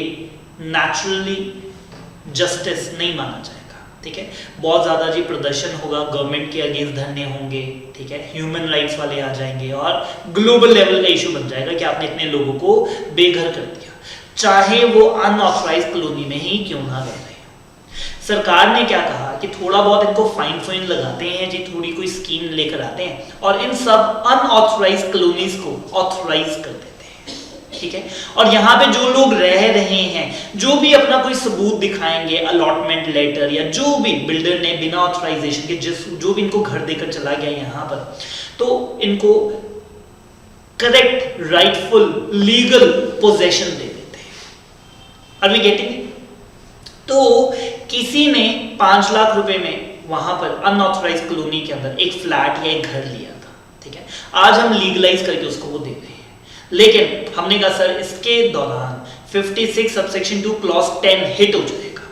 नेचुरली जस्टिस नहीं माना जाएगा, ठीक है। बहुत ज़्यादा जी प्रदर्शन होगा, गवर्नमेंट के अगेंस्ट धरने होंगे, ठीक है, ह्यूमन राइट्स वाले आ जाएंगे और ग्लोबल लेवल का इशू बन जाएगा कि आपने इतने लोगों को बेघर कर दिया, चाहे वो अनऑथराइज्ड कॉलोनी में ही क्यों ना रह रहे। सरकार ने क्या कहा कि थोड़ा बहुत इनको फाइन लगाते हैं जी, थोड़ी कोई स्कीम लेकर आते हैं और इन सब अनऑथराइज्ड कॉलोनीज को ऑथराइज कर देते हैं, ठीक है। और यहाँ पे जो लोग रह रहे हैं, जो भी अपना कोई सबूत दिखाएंगे, अलॉटमेंट लेटर या जो भी बिल्डर ने बिना ऑथराइजेशन के जो भी इनको घर देकर चला गया यहाँ पर, तो इनको करेक्ट राइटफुल लीगल पोजेशन दे देते हैं। Are we getting? तो किसी ने 5 लाख रुपए में वहां पर अनऑथराइज्ड कॉलोनी के अंदर एक फ्लैट या एक घर लिया था, ठीक है, आज हम लीगलाइज करके उसको वो दे रहे हैं, लेकिन हमने कहा सर इसके दौरान 56 सबसेक्शन 2 क्लॉज 10 हिट हो जाएगा,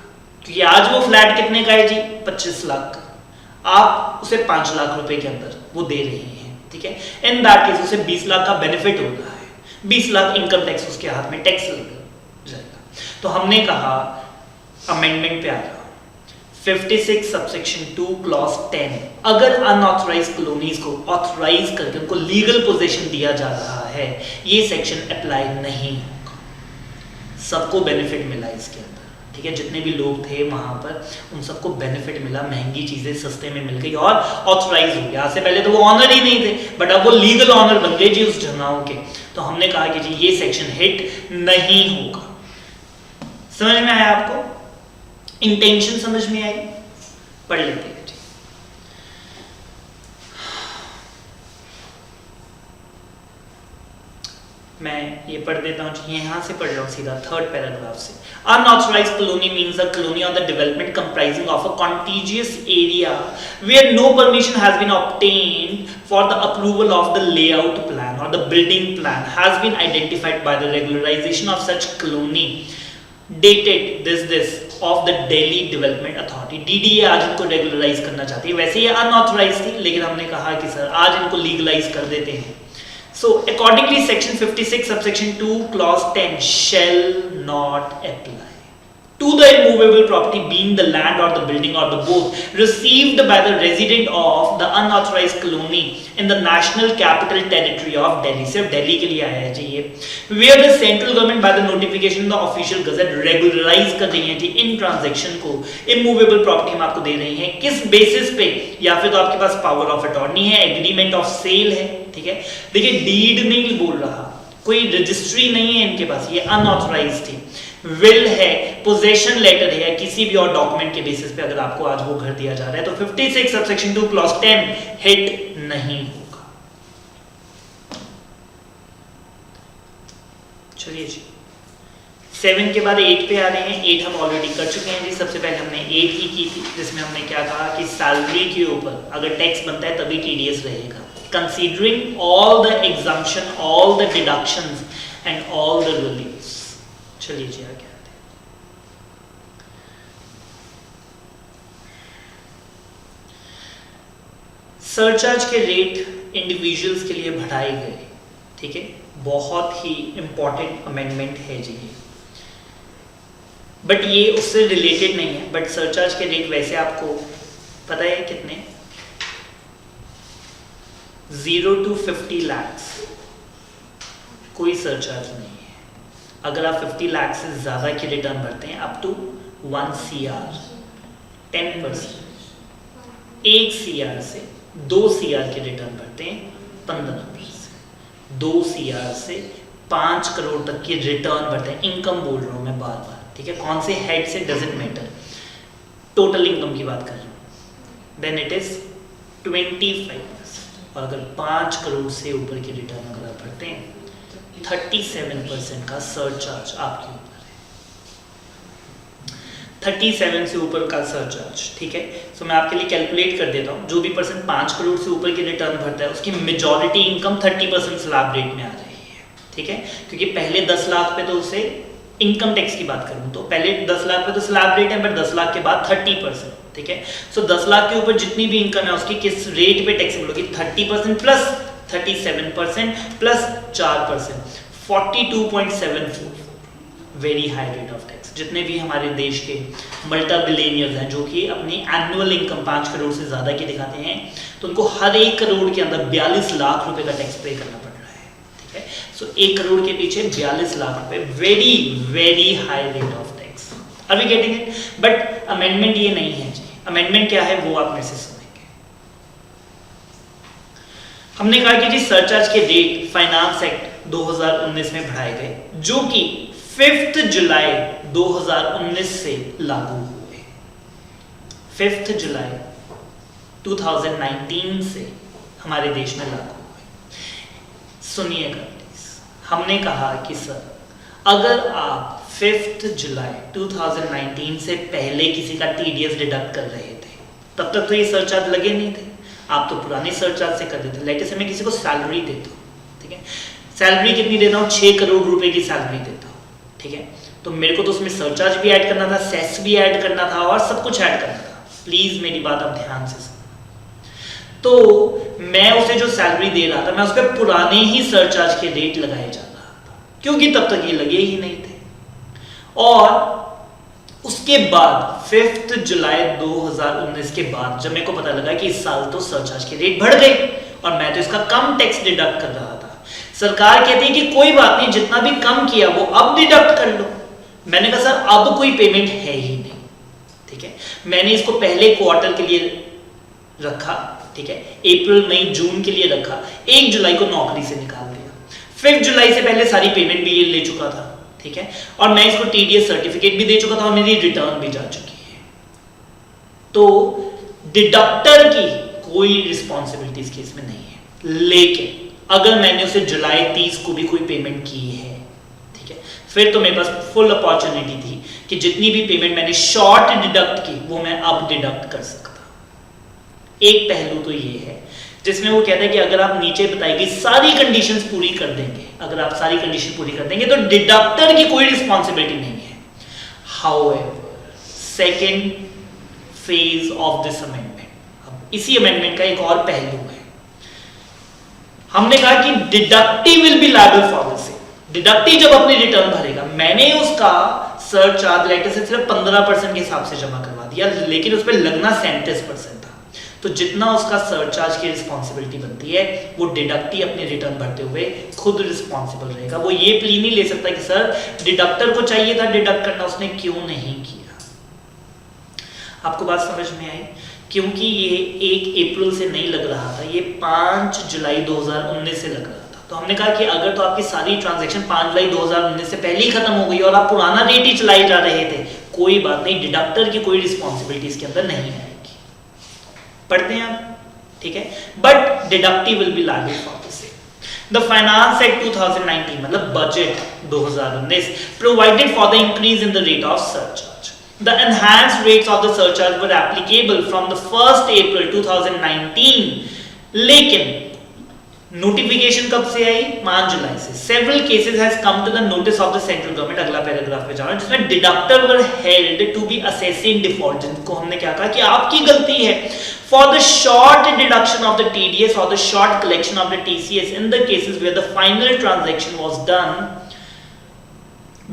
क्योंकि आज वो फ्लैट कितने का है जी? 25 लाख का, आप उसे 5 लाख रुपए के अंदर वो दे रहे हैं, ठीक है। इन दैट केस उसे 20 लाख का बेनिफिट हो रहा है, 20 लाख इनकम टैक्स उसके हाथ में टैक्स लग जाएगा। तो हमने कहा अमेंडमेंट पे आ रहा 56 सबसेक्शन 2 क्लॉज 10, अगर अनऑथराइज्ड कॉलोनीज को ऑथराइज करके उनको लीगल पोजीशन दिया जा रहा है, ये सेक्शन अप्लाई नहीं होगा। सबको बेनिफिट मिला इसके अंदर, ठीक है, जितने भी लोग थे वहां पर उन सबको बेनिफिट मिला, महंगी चीजें सस्ते में मिल गई और ऑथराइज हो गया। से पहले तो वो ऑनर ही नहीं थे, बट अब वो लीगल ऑनर बन गए जी उस झरनाओं के। तो हमने कहा कि जी ये सेक्शन हिट नहीं होगा। समझ में आया आपको? इंटेंशन समझ में आई? पढ़ लेते हैं जी। मैं ये पढ़ देता हूँ, यहाँ से पढ़ रहा हूँ सीधा थर्ड पैराग्राफ से। Unauthorized colony means a colony or the development comprising of a contiguous area where no permission has been obtained for the approval of the layout plan or the building plan has been identified by the regularization of such colony dated this of the Delhi Development Authority। DDA आज इनको रेगुलराइज करना चाहती है, वैसे ये अनऑथराइज थी लेकिन हमने कहा कि सर आज इनको लीगलाइज कर देते हैं। So accordingly section 56 subsection 2 clause 10 shall not apply to the immovable property being the land or the building or the both received by the resident of the unauthorized colony in the national capital territory of Delhi। सिर्फ दिल्ली के लिए आया है जी ये। where the central government by the notification of the official gazette regularize कर रही है जी इन ट्रांजेक्शन को। immovable property हम आपको दे रही हैं किस बेसिस पे, या फिर तो आपके पास पावर ऑफ अटॉर्नी है, एग्रीमेंट ऑफ सेल है, ठीक है। देखिए डीड नहीं बोल रहा, कोई रजिस्ट्री नहीं है इनके पास, ये अनऑथराइज्ड थी। विल है, पोजेशन लेटर है, या किसी भी और डॉक्यूमेंट के बेसिस पे अगर आपको आज वो घर दिया जा रहा है तो 56 सबसेक्शन 2 क्लॉज 10 हिट नहीं होगा। चलिए जी 7 के बाद 8 पे आ रहे हैं। 8 हम ऑलरेडी कर चुके हैं जी। सबसे पहले हमने 8 ही की थी जिसमें हमने क्या कहा कि सैलरी के ऊपर अगर टैक्स बनता है तभी टीडीएस रहेगा, considering all the exemption, all the deductions and all the relieves. चलिए जी आगे आते हैं। सरचार्ज के रेट इंडिविजुअल्स के लिए बढ़ाए गए, ठीक है, बहुत ही इंपॉर्टेंट अमेंडमेंट है जी ये, बट ये उससे रिलेटेड नहीं है। बट सरचार्ज के रेट वैसे आपको पता है कितने, 0 to 50 lakhs कोई सरचार्ज नहीं है। अगर आप 50 लाख से ज़्यादा की रिटर्न भरते हैं अप टू 1 CR 10%, 1 CR से 2 CR की रिटर्न भरते हैं 15%, 2 CR से 5 करोड़ तक की रिटर्न भरते हैं, इनकम बोल रहा हूँ मैं बार बार, ठीक है, कौन से हेड से डजेंट मैटर, टोटल इनकम की बात कर रहा हूँ, देन इट इज 25%। और अगर 5 करोड़ से ऊपर की रिटर्न अगर आप भरते हैं 37% का सरचार्ज आपके ऊपर है, 37 से ऊपर का सरचार्ज, ठीक है। सो मैं आपके लिए कैलकुलेट कर देता हूँ, जो भी पर्सन 5 करोड़ से ऊपर की रिटर्न भरता है उसकी मेजॉरिटी इनकम 30% स्लैब रेट में आ रही है, ठीक है, क्योंकि पहले 10 लाख पे तो उसे इनकम टैक्स की बात करूँ तो पहले 10 लाख पे तो स्लैब रेट है, बट 10 लाख के बाद 30%, ठीक है। सो 10 लाख के ऊपर जितनी भी इनकम है उसकी किस रेट पे टैक्सेबल होगी, 30% plus 37% plus 4%, 42.74, very high rate of tax. जितने भी हमारे देश के मल्टी बिलियनियर्स हैं जो कि अपनी एनुअल इनकम 5 करोड़ से ज़्यादा की दिखाते हैं तो उनको हर 1 करोड़ के अंदर 42 लाख रुपए का टैक्स पे करना पड़ रहा है, ठीक है। सो 1 करोड़ के पीछे 42 लाख रुपए, very very high rate of tax. Are we getting it? But amendment ये नहीं है जी। अमेंडमेंट क्या है वो आप में से सुनेंगे। हमने कहा कि जी सरचार्ज के रेट फाइनेंस एक्ट 2019 में बढ़ाए गए जो कि 5 जुलाई 2019 से लागू हुए। 5 जुलाई 2019 से हमारे देश में लागू हुए। सुनिएगा प्लीज, हमने कहा कि सर अगर आप 5 जुलाई 2019 से पहले किसी का टीडीएस डिडक्ट कर रहे थे तब तक तो ये सरचार्ज लगे नहीं थे, आप तो पुराने सरचार्ज से कर देते। लेटेस्ट मैं किसी को सैलरी देता हूँ, ठीक है, सैलरी कितनी देता हूँ, 6 करोड़ रुपए की सैलरी देता हूँ, ठीक है, तो मेरे को तो उसमें सरचार्ज भी ऐड करना था, सेस भी ऐड करना था और सब कुछ ऐड करना था। प्लीज मेरी बात आप ध्यान से सुनो। तो मैं उसे जो सैलरी दे रहा था मैं उस पर पुराने ही सरचार्ज के रेट लगाए जा रहा था क्योंकि तब तक ये लगे ही नहीं थे। और उसके बाद 5 जुलाई 2019 के बाद जब मेरे को पता लगा कि इस साल तो सरचार्ज के रेट बढ़ गए और मैं तो इसका कम टैक्स डिडक्ट कर रहा था, सरकार कहती है कि कोई बात नहीं, जितना भी कम किया वो अब डिडक्ट कर लो। मैंने कहा सर अब कोई पेमेंट है ही नहीं, ठीक है। मैंने इसको पहले क्वार्टर के लिए रखा, ठीक है, अप्रैल मई जून के लिए रखा, 1 जुलाई को नौकरी से निकाल दिया। 5 जुलाई से पहले सारी पेमेंट भी ये ले चुका था, ठीक है, और मैं इसको टीडीएस सर्टिफिकेट भी दे चुका था और मेरी रिटर्न भी जा चुकी है। तो डिडक्टर की कोई रिस्पॉन्सिबिलिटी इस केस में नहीं है। लेकिन अगर मैंने उसे जुलाई 30 को भी कोई पेमेंट की है, ठीक है, फिर तो मेरे पास फुल अपॉर्चुनिटी थी कि जितनी भी पेमेंट मैंने शॉर्ट डिडक्ट की वो मैं अब डिडक्ट कर सकता। एक पहलू तो ये है जिसमें वो कहता है कि अगर आप नीचे बताई गई सारी कंडीशंस पूरी कर देंगे, अगर आप सारी कंडीशन पूरी कर देंगे तो डिडक्टर की कोई रिस्पॉन्सिबिलिटी नहीं है। However second phase of this amendment, अब इसी अमेंडमेंट का एक और पहलू है। हमने कहा कि deductee will be liable for this. Deductee जब अपनी रिटर्न भरेगा, मैंने उसका सरचार्ज लेटर से सिर्फ 15% के हिसाब से जमा करवा दिया, लेकिन उस पर लगना 37% था, तो जितना उसका सरचार्ज की रिस्पॉन्सिबिलिटी बनती है वो डिडक्टी अपनी रिटर्न भरते हुए खुद रिस्पॉन्सिबल रहेगा। वो ये प्ली नहीं ले सकता कि सर डिडक्टर को चाहिए था डिडक्ट करना, उसने क्यों नहीं किया। आपको बात समझ में आई? क्योंकि ये 1 अप्रैल से नहीं लग रहा था, ये 5 जुलाई 2019 से लग रहा था। तो हमने कहा कि अगर तो आपकी सारी ट्रांजैक्शन 5 जुलाई 2019 से पहले ही खत्म हो गई और आप पुराना रेट ही चलाई जा रहे थे, कोई बात नहीं, डिडक्टर की कोई रिस्पॉन्सिबिलिटी इसके अंदर नहीं आएगी। पढ़ते हैं आप, ठीक है। But deductive will be liable for this. The finance act 2019 मतलब budget 2019 provided for the increase in the rate of surcharge. The enhanced rates of the surcharge were applicable from the 1st April 2019, लेकिन नोटिफिकेशन कब से आई? 5 जुलाई से। Several cases has come to the notice of the central government, अगला पैराग्राफ पे जाना, जिसमें deductor were held to be assessing in default, जिनको हमने क्या कहा कि आपकी गलती है, for the short deduction of the TDS or the short collection of the TCS in the cases where the final transaction was done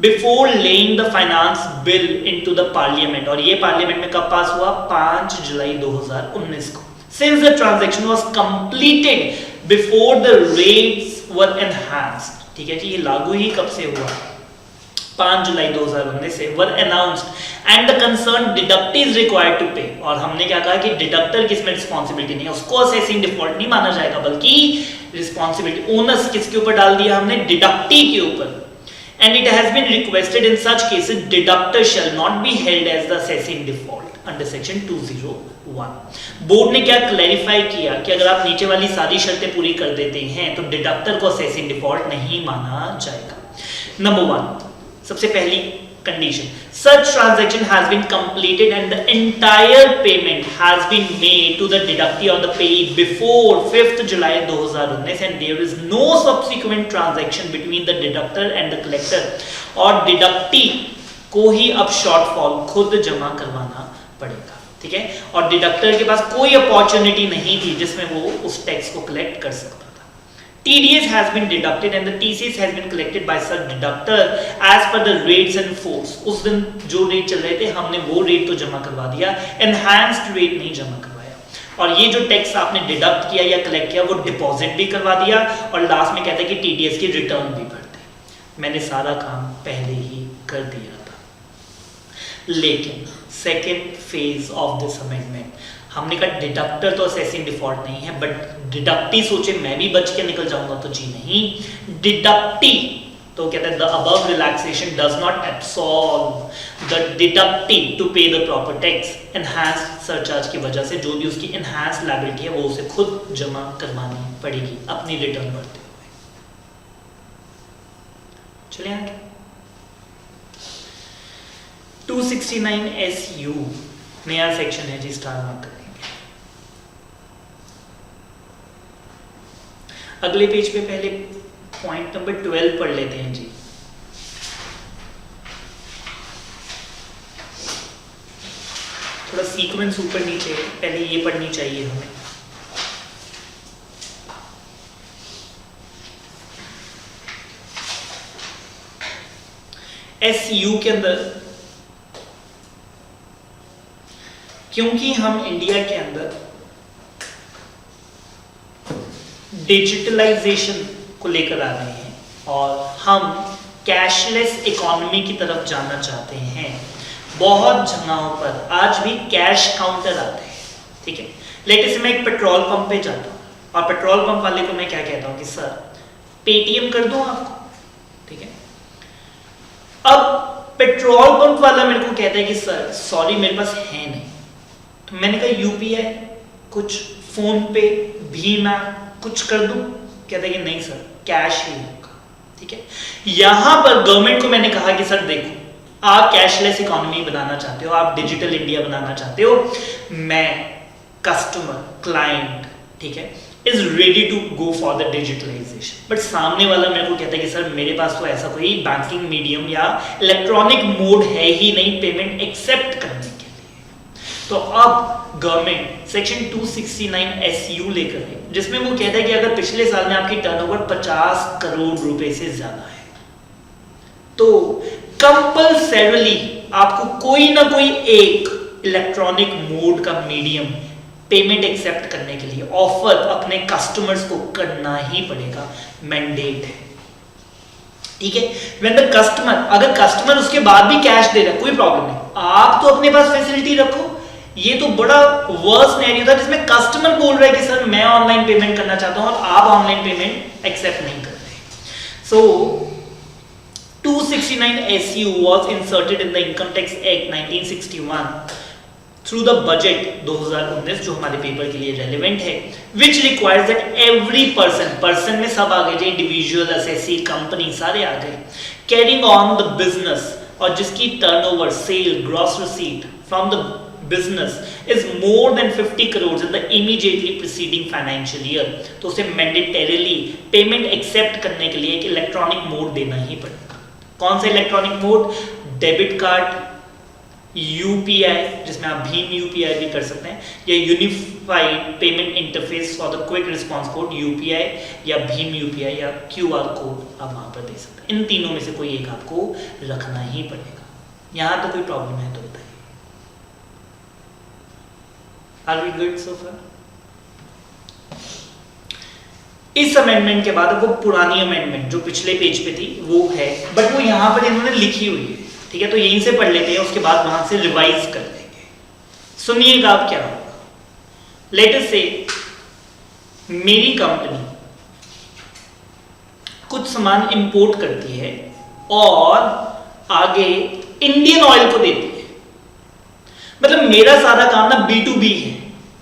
before laying the finance bill into the parliament। और ये पार्लियामेंट में कब पास हुआ? 5 जुलाई 2019 को। Since the transaction was completed before the rates were enhanced, ठीक है जी, ये लागू ही कब से हुआ? 5 जुलाई 2019 से। were announced and the concerned deductee is required to pay। और हमने क्या कहा कि डिडक्टर की इसमें रिस्पॉन्सिबिलिटी नहीं है, उसको असेसिंग डिफॉल्ट नहीं माना जाएगा, बल्कि रिस्पॉन्सिबिलिटी ओनस किसके ऊपर डाल दिया हमने? डिडक्टी के ऊपर। And it has been requested in such cases deductor shall not be held as the assessing default under section 201। Board ने क्या क्लैरिफाई किया कि अगर आप नीचे वाली सारी शर्तें पूरी कर देते हैं तो डिडक्टर को assessing default नहीं माना जाएगा। नंबर 1, सबसे पहली condition, such transaction has been completed and the entire payment has been made to the deductee or the payee before 5th July 2019 and there is no subsequent transaction between the deductor and the collector। और डिडक्टी को ही अब शॉर्टफॉल खुद जमा करवाना पड़ेगा, ठीक है। और डिडक्टर के पास कोई अपॉर्चुनिटी नहीं थी जिसमें वो उस टैक्स को कलेक्ट कर सकता। TDS has been deducted and the TCS has been collected by such deductor as per the rates in force। उस दिन जो रेट चल रहे थे हमने वो रेट तो जमा करवा दिया, enhanced रेट नहीं जमा करवाया। और ये जो टैक्स आपने डिडक्ट किया या कलेक्ट किया वो डिपॉजिट भी करवा दिया और लास्ट में कहता है कि TDS की रिटर्न भी भर दे। मैंने सारा काम पहले ही कर दिया था। लेकिन second phase of this amendment, हमने कहा डिडक्टर तो असेसिंग डिफॉल्ट नहीं है, बट डिडक्टी सोचे मैं भी बच के निकल जाऊंगा, तो जी नहीं। डिडक्टी तो कहते हैं the above relaxation does not absorb the deductee to pay the proper tax. Enhanced surcharge की वजह से जो भी उसकी एनहांस्ड लायबिलिटी है वो उसे खुद जमा करवानी पड़ेगी अपनी रिटर्न भरते हुए। चलिए आगे 269 SU नया सेक्शन है जी, स्टार मार्क करेंगे। अगले पेज पे पहले पॉइंट नंबर 12 पढ़ लेते हैं जी। थोड़ा सीक्वेंस ऊपर नीचे, पहले ये पढ़नी चाहिए हमें। SU के अंदर क्योंकि हम इंडिया के अंदर डिजिटलाइजेशन को लेकर आ रहे हैं और हम कैशलेस इकोनॉमी की तरफ जाना चाहते हैं, बहुत जगहों पर आज भी कैश काउंटर आते हैं, ठीक है। लेट से मैं एक पेट्रोल पंप पे जाता हूँ और पेट्रोल पंप वाले को मैं क्या कहता हूँ कि सर पेटीएम कर दूं आपको, ठीक है। अब पेट्रोल पंप वाला मेरे को कहता है कि सर सॉरी मेरे पास है नहीं, तो मैंने कहा यूपीआई, कुछ फोन पे, भीम ऐप कुछ कर दूं, कहता है कि नहीं सर कैश ही होगा। ठीक है, यहां पर गवर्नमेंट को मैंने कहा कि सर देखो आप कैशलेस इकोनॉमी बनाना चाहते हो, आप डिजिटल इंडिया बनाना चाहते हो, मैं कस्टमर क्लाइंट ठीक है is ready to go for the digitalisation, but सामने वाला मेरे को कहता है कि सर मेरे पास तो ऐसा कोई बैंकिंग मीडियम या इलेक्ट्रॉनिक मोड है ही नहीं पेमेंट एक्सेप्ट करने के लिए। तो अब गवर्नमेंट सेक्शन 269 SU लेकर है जिसमें वो कहता है कि अगर पिछले साल में आपकी टर्नओवर 50 करोड़ रुपए से ज्यादा है तो कंपल्सरीली आपको कोई ना कोई एक इलेक्ट्रॉनिक मोड का मीडियम पेमेंट एक्सेप्ट करने के लिए ऑफर अपने कस्टमर्स को करना ही पड़ेगा, मैंडेट है। ठीक है, व्हेन द कस्टमर, अगर कस्टमर उसके बाद भी कैश दे रहा है कोई प्रॉब्लम नहीं, आप तो अपने पास फैसिलिटी रखो। ये तो बड़ा वर्स्ट सिनेरियो था जिसमें कस्टमर बोल रहा है कि सर मैं ऑनलाइन पेमेंट करना चाहता हूं और आप ऑनलाइन पेमेंट एक्सेप्ट नहीं कर रहे। सो 269 SU was inserted in the Income Tax Act 1961 through the budget 2019 जो हमारे पेपर के लिए रेलेवेंट है, which requires that every person में सब आ गए, जो इंडिविजुअल एसएससी कंपनी सारे आ गए, carrying on the business और जिसकी turnover sale gross receipt from the business is more than 50 crores in the immediately preceding financial year, तो उसे मैंडेटरीली पेमेंट एक्सेप्ट करने के लिए एक इलेक्ट्रॉनिक मोड देना ही पड़ेगा। कौन सा electronic mode? Debit card, UPI जिसमें आप भीम यूपीआई भी कर सकते हैं, या unified payment interface for the quick response code UPI, या भीम यूपीआई, या क्यूआर कोड आप वहां पर दे सकते हैं। इन तीनों में से कोई एक आपको रखना ही पड़ेगा। यहां तो कोई प्रॉब्लम है तो बताइए। Are we good so far? इस अमेंडमेंट के बाद वो पुरानी अमेंडमेंट जो पिछले पेज पे थी वो है, बट वो यहां पर इन्होंने लिखी हुई है। ठीक है, तो यहीं से पढ़ लेते हैं, उसके बाद वहां से रिवाइज कर लेंगे। सुनिएगा आप क्या होगा। लेट अस से मेरी कंपनी कुछ सामान इंपोर्ट करती है और आगे इंडियन ऑयल को देती है। मतलब मेरा सारा काम ना B2B है,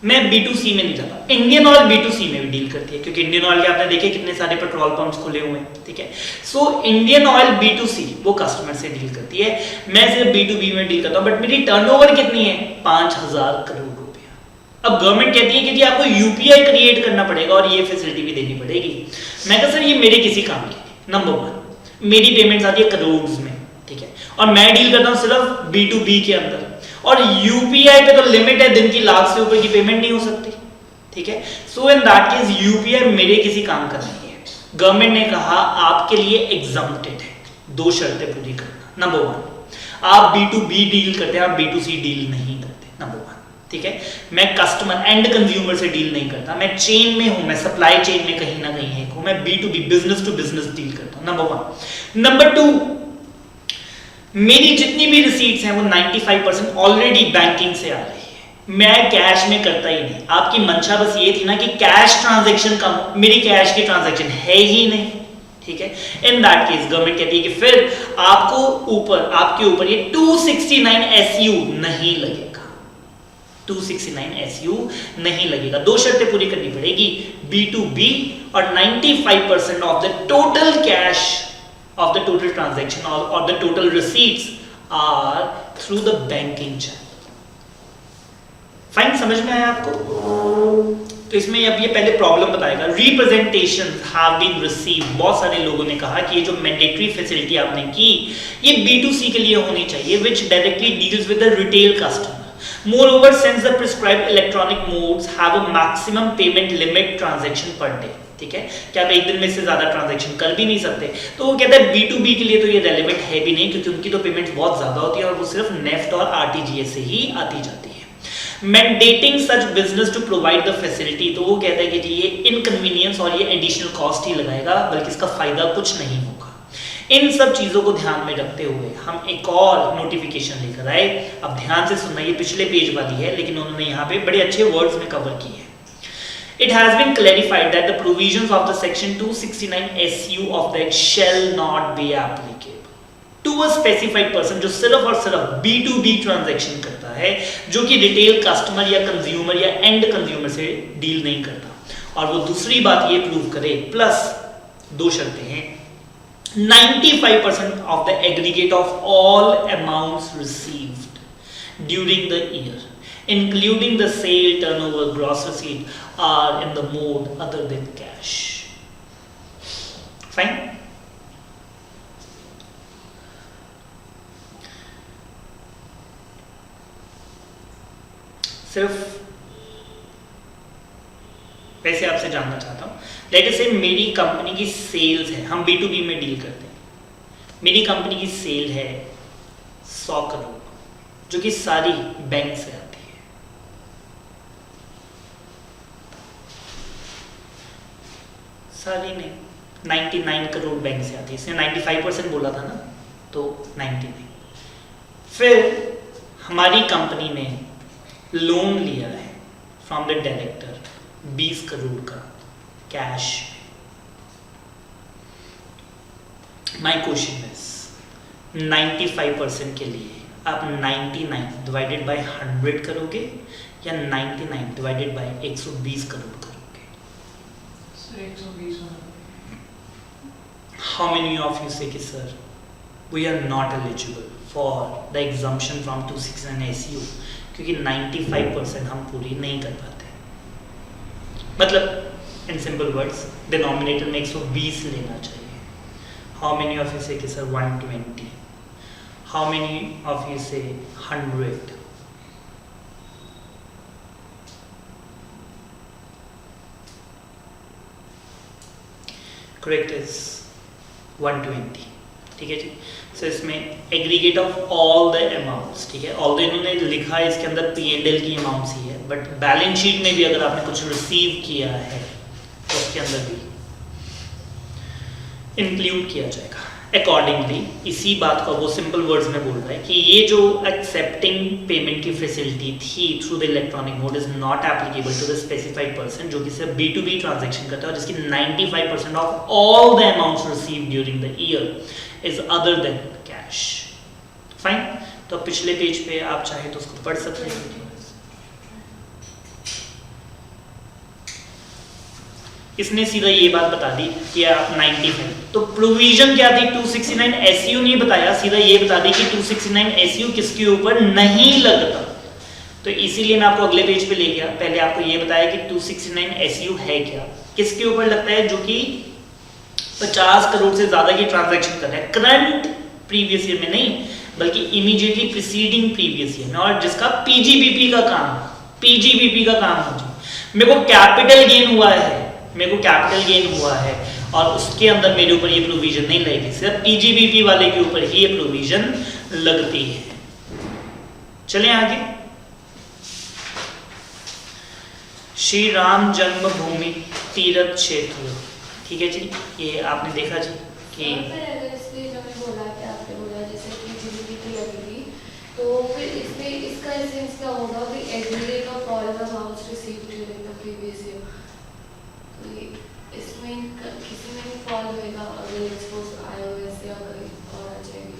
मैं B2C में नहीं जाता। इंडियन ऑयल B2C में भी डील करती है क्योंकि इंडियन ऑयल के आपने देखे कितने सारे पेट्रोल पंप्स खुले हुए हैं। ठीक है, सो इंडियन ऑयल B2C वो कस्टमर से डील करती है, मैं सिर्फ B2B में डील करता हूं। बट मेरी टर्नओवर कितनी है? 5000 करोड़ रुपया। अब गवर्नमेंट कहती है कि जी आपको यूपीआई क्रिएट करना पड़ेगा और ये फैसिलिटी भी देनी पड़ेगी। मैं कहा सर ये मेरे किसी काम की नहीं। नंबर 1 मेरी पेमेंट्स आती है करोड़ में, ठीक है, और मैं डील करता हूं सिर्फ B2B के अंदर, और यूपीआई पे तो लिमिट है, दिन की लाख से ऊपर की पेमेंट नहीं हो सकती। ठीक है, so in that case UPI मेरे किसी काम का नहीं है। गवर्नमेंट ने कहा आपके लिए एग्जम्प्टेड है, 2 शर्तें पूरी करना। नंबर 1 आप B2B डील करते हैं, आप B2C डील नहीं करते। नंबर 1 ठीक है, मैं कस्टमर एंड कंज्यूमर से डील नहीं करता, मैं चेन में हूं, मैं सप्लाई चेन में कहीं ना कहीं एक हूं, मैं B2B business to business deal करता हूं। नंबर 1। नंबर 2 मेरी जितनी भी रिसीट्स हैं वो 95% ऑलरेडी बैंकिंग से आ रही है, मैं कैश में करता ही नहीं। आपकी मंशा बस ये थी ना कि कैश ट्रांजैक्शन कम, मेरी कैश की ट्रांजैक्शन है ही नहीं। ठीक है, इन दैट केस गवर्नमेंट कहती है कि फिर आपके ऊपर ये 269 SU नहीं लगेगा। 269 SU नहीं लगेगा। 2 शर्तें पूरी करनी पड़ेगी, B2B और 95% of the total cash of the total transaction or the total receipts are through the banking channel. Fine, समझ में आया आपको? तो इसमें अब ये पहले प्रॉब्लम बताएगा। रिप्रेजेंटेशंस हैव बीन रिसीव्ड, बहुत सारे लोगों ने कहा कि ये जो मैंडेटरी फैसिलिटी आपने की ये B2C के लिए होनी चाहिए, which directly deals with the retail customer. Moreover, since the prescribed electronic modes have a maximum payment limit transaction per day. ठीक है, कि आप एक दिन में इससे ज्यादा ट्रांजैक्शन कर भी नहीं सकते, तो वो कहता है B2B के लिए तो ये रेलेवेंट है भी नहीं क्योंकि उनकी तो पेमेंट्स बहुत ज्यादा होती है और वो सिर्फ नेफ्ट और RTGS से ही आती जाती है। Mandating such business to provide the facility, तो वो कहता है कि जी ये इनकन्वीनियंस और ये एडिशनल कॉस्ट ही लगाएगा, बल्कि इसका फायदा कुछ नहीं होगा। इन सब चीजों को ध्यान में रखते हुए हम एक और नोटिफिकेशन लेकर आए। अब ध्यान से सुनना, ये पिछले पेज वाली है लेकिन उन्होंने यहाँ पे बड़े अच्छे वर्ड्स में कवर की है। It has been clarified that the provisions of the section 269 SU of the Act shall not be applicable to a specified person जो सिर्फ और सिर्फ B2B ट्रांजैक्शन करता है, जो कि रिटेल कस्टमर या कंज्यूमर या एंड कंज्यूमर से डील नहीं करता। और वो दूसरी बात ये प्रूव करे, प्लस 2 शर्तें हैं, 95% of the aggregate of all amounts received during the year, including the sale, turnover, gross receipt, are in the mode other than cash. Fine? सिर्फ वैसे आपसे जानना चाहता हूँ, लेट अस से मेरी कंपनी की सेल्स है, हम B2B में डील करते हैं, मेरी कंपनी की सेल है 100 करोड़, जो कि सारी बैंक से आती है। सारी नहीं, 99 करोड़ बैंक से आती है, इसने 95% बोला था ना, तो 99। फिर हमारी कंपनी ने लोन लिया है फ्रॉम द डायरेक्टर 20 करोड़ का कैश। माई क्वेश्चन इज 95% के लिए आप 99 डिवाइडेड बाय 100 करोगे या 99 डिवाइडेड बाय 120 करोड़ करोगे? 120। हाउ मेनी ऑफ यू से कि sir we are not eligible for the exemption from 269 SEU, क्योंकि 95% हम पूरी नहीं कर पाते। मतलब इन सिंपल वर्ड्स डिनोमिनेटर में 120 लेना चाहिए। हाउ मेनी ऑफ यू से कि sir 120? How many of you से 100? Correct is 120। ठीक है जी। सो इसमें aggregate of all the amounts, ठीक है, ऑल द इन्होंने लिखा है इसके अंदर P&L की अमाउंट्स ही है, बट बैलेंस शीट में भी अगर आपने कुछ रिसीव किया है तो उसके अंदर भी इंक्लूड किया जाएगा अकॉर्डिंगली। इसी बात को वो सिंपल वर्ड्स में बोल रहा है कि ये जो एक्सेप्टिंग पेमेंट की फैसिलिटी थी through the electronic mode is not applicable to the specified person, जो कि सिर्फ B2B ट्रांजैक्शन करता है और जिसकी 95% of all the amounts receive during the year is other than cash. Fine, तो पिछले पेज पे आप चाहे तो उसको पढ़ सकते हैं। इसने सीधा ये बात बता दी कि आप 95, तो प्रोविजन क्या थी 269 SEU नहीं बताया, सीधा ये बता दी कि 269 SEU किसके ऊपर नहीं लगता। तो इसीलिए मैं आपको अगले पेज पे ले गया, पहले आपको ये बताया कि 269 SEU है क्या, किसके ऊपर लगता है, जो कि 50 करोड़ से ज्यादा की ट्रांजैक्शन कर रहा है करंट प्रीवियस ईयर में नहीं, बल्कि इमीडिएटली प्रीसीडिंग प्रीवियस ईयर में, और जिसका PGBP का काम हो जाए। मेरे को कैपिटल गेन हुआ है, और उसके अंदर मेरे ऊपर ये प्रोविजन नहीं लगेगी, सिर्फ PGBP वाले के ऊपर ही ये प्रोविजन लगती है। चलें आगे। श्री राम जन्मभूमि तीर्थ क्षेत्र, ठीक है जी, ये आपने देखा जी कि तो फिर इसमें इसका एसेंस क्या होगा कि aggregate of all the amounts received during the previous year. तो इसमें किसी में भी फॉल होएगा अगर सपोज iOS या कोई और आ जाएगी।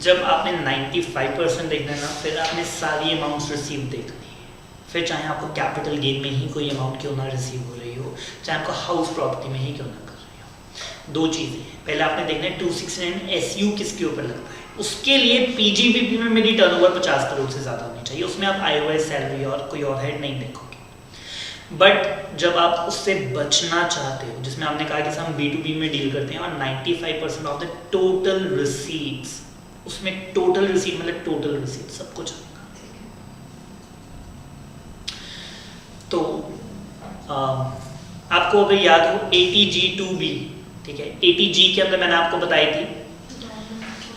जब आपने 95% देखना है ना, फिर आपने सारी अमाउंट्स रिसीव देखनी है, फिर चाहे आपको कैपिटल गेन में ही कोई अमाउंट क्यों ना रिसीव हो रही हो, चाहे आपको हाउस प्रॉपर्टी में ही क्यों ना कर रही हो। 2 चीज़ें, पहले आपने देखना है 269 SEU किसके ऊपर लगता है, उसके लिए PGBP में मेरी टर्नओवर 50 करोड़ से ज़्यादा होनी चाहिए, उसमें आप iOS सैलरी और कोई और हेड नहीं देखोगे। बट जब आप उससे बचना चाहते हो, जिसमें आपने कहा कि हम B2B में डील करते हैं और 95% ऑफ द टोटल रिसीट्स, उसमें टोटल रिसीट मतलब टोटल रिसीट सब कुछ आएगा। तो आपको अगर याद हो ATG2B, ठीक है, ATG के अंदर मैंने आपको बताई थी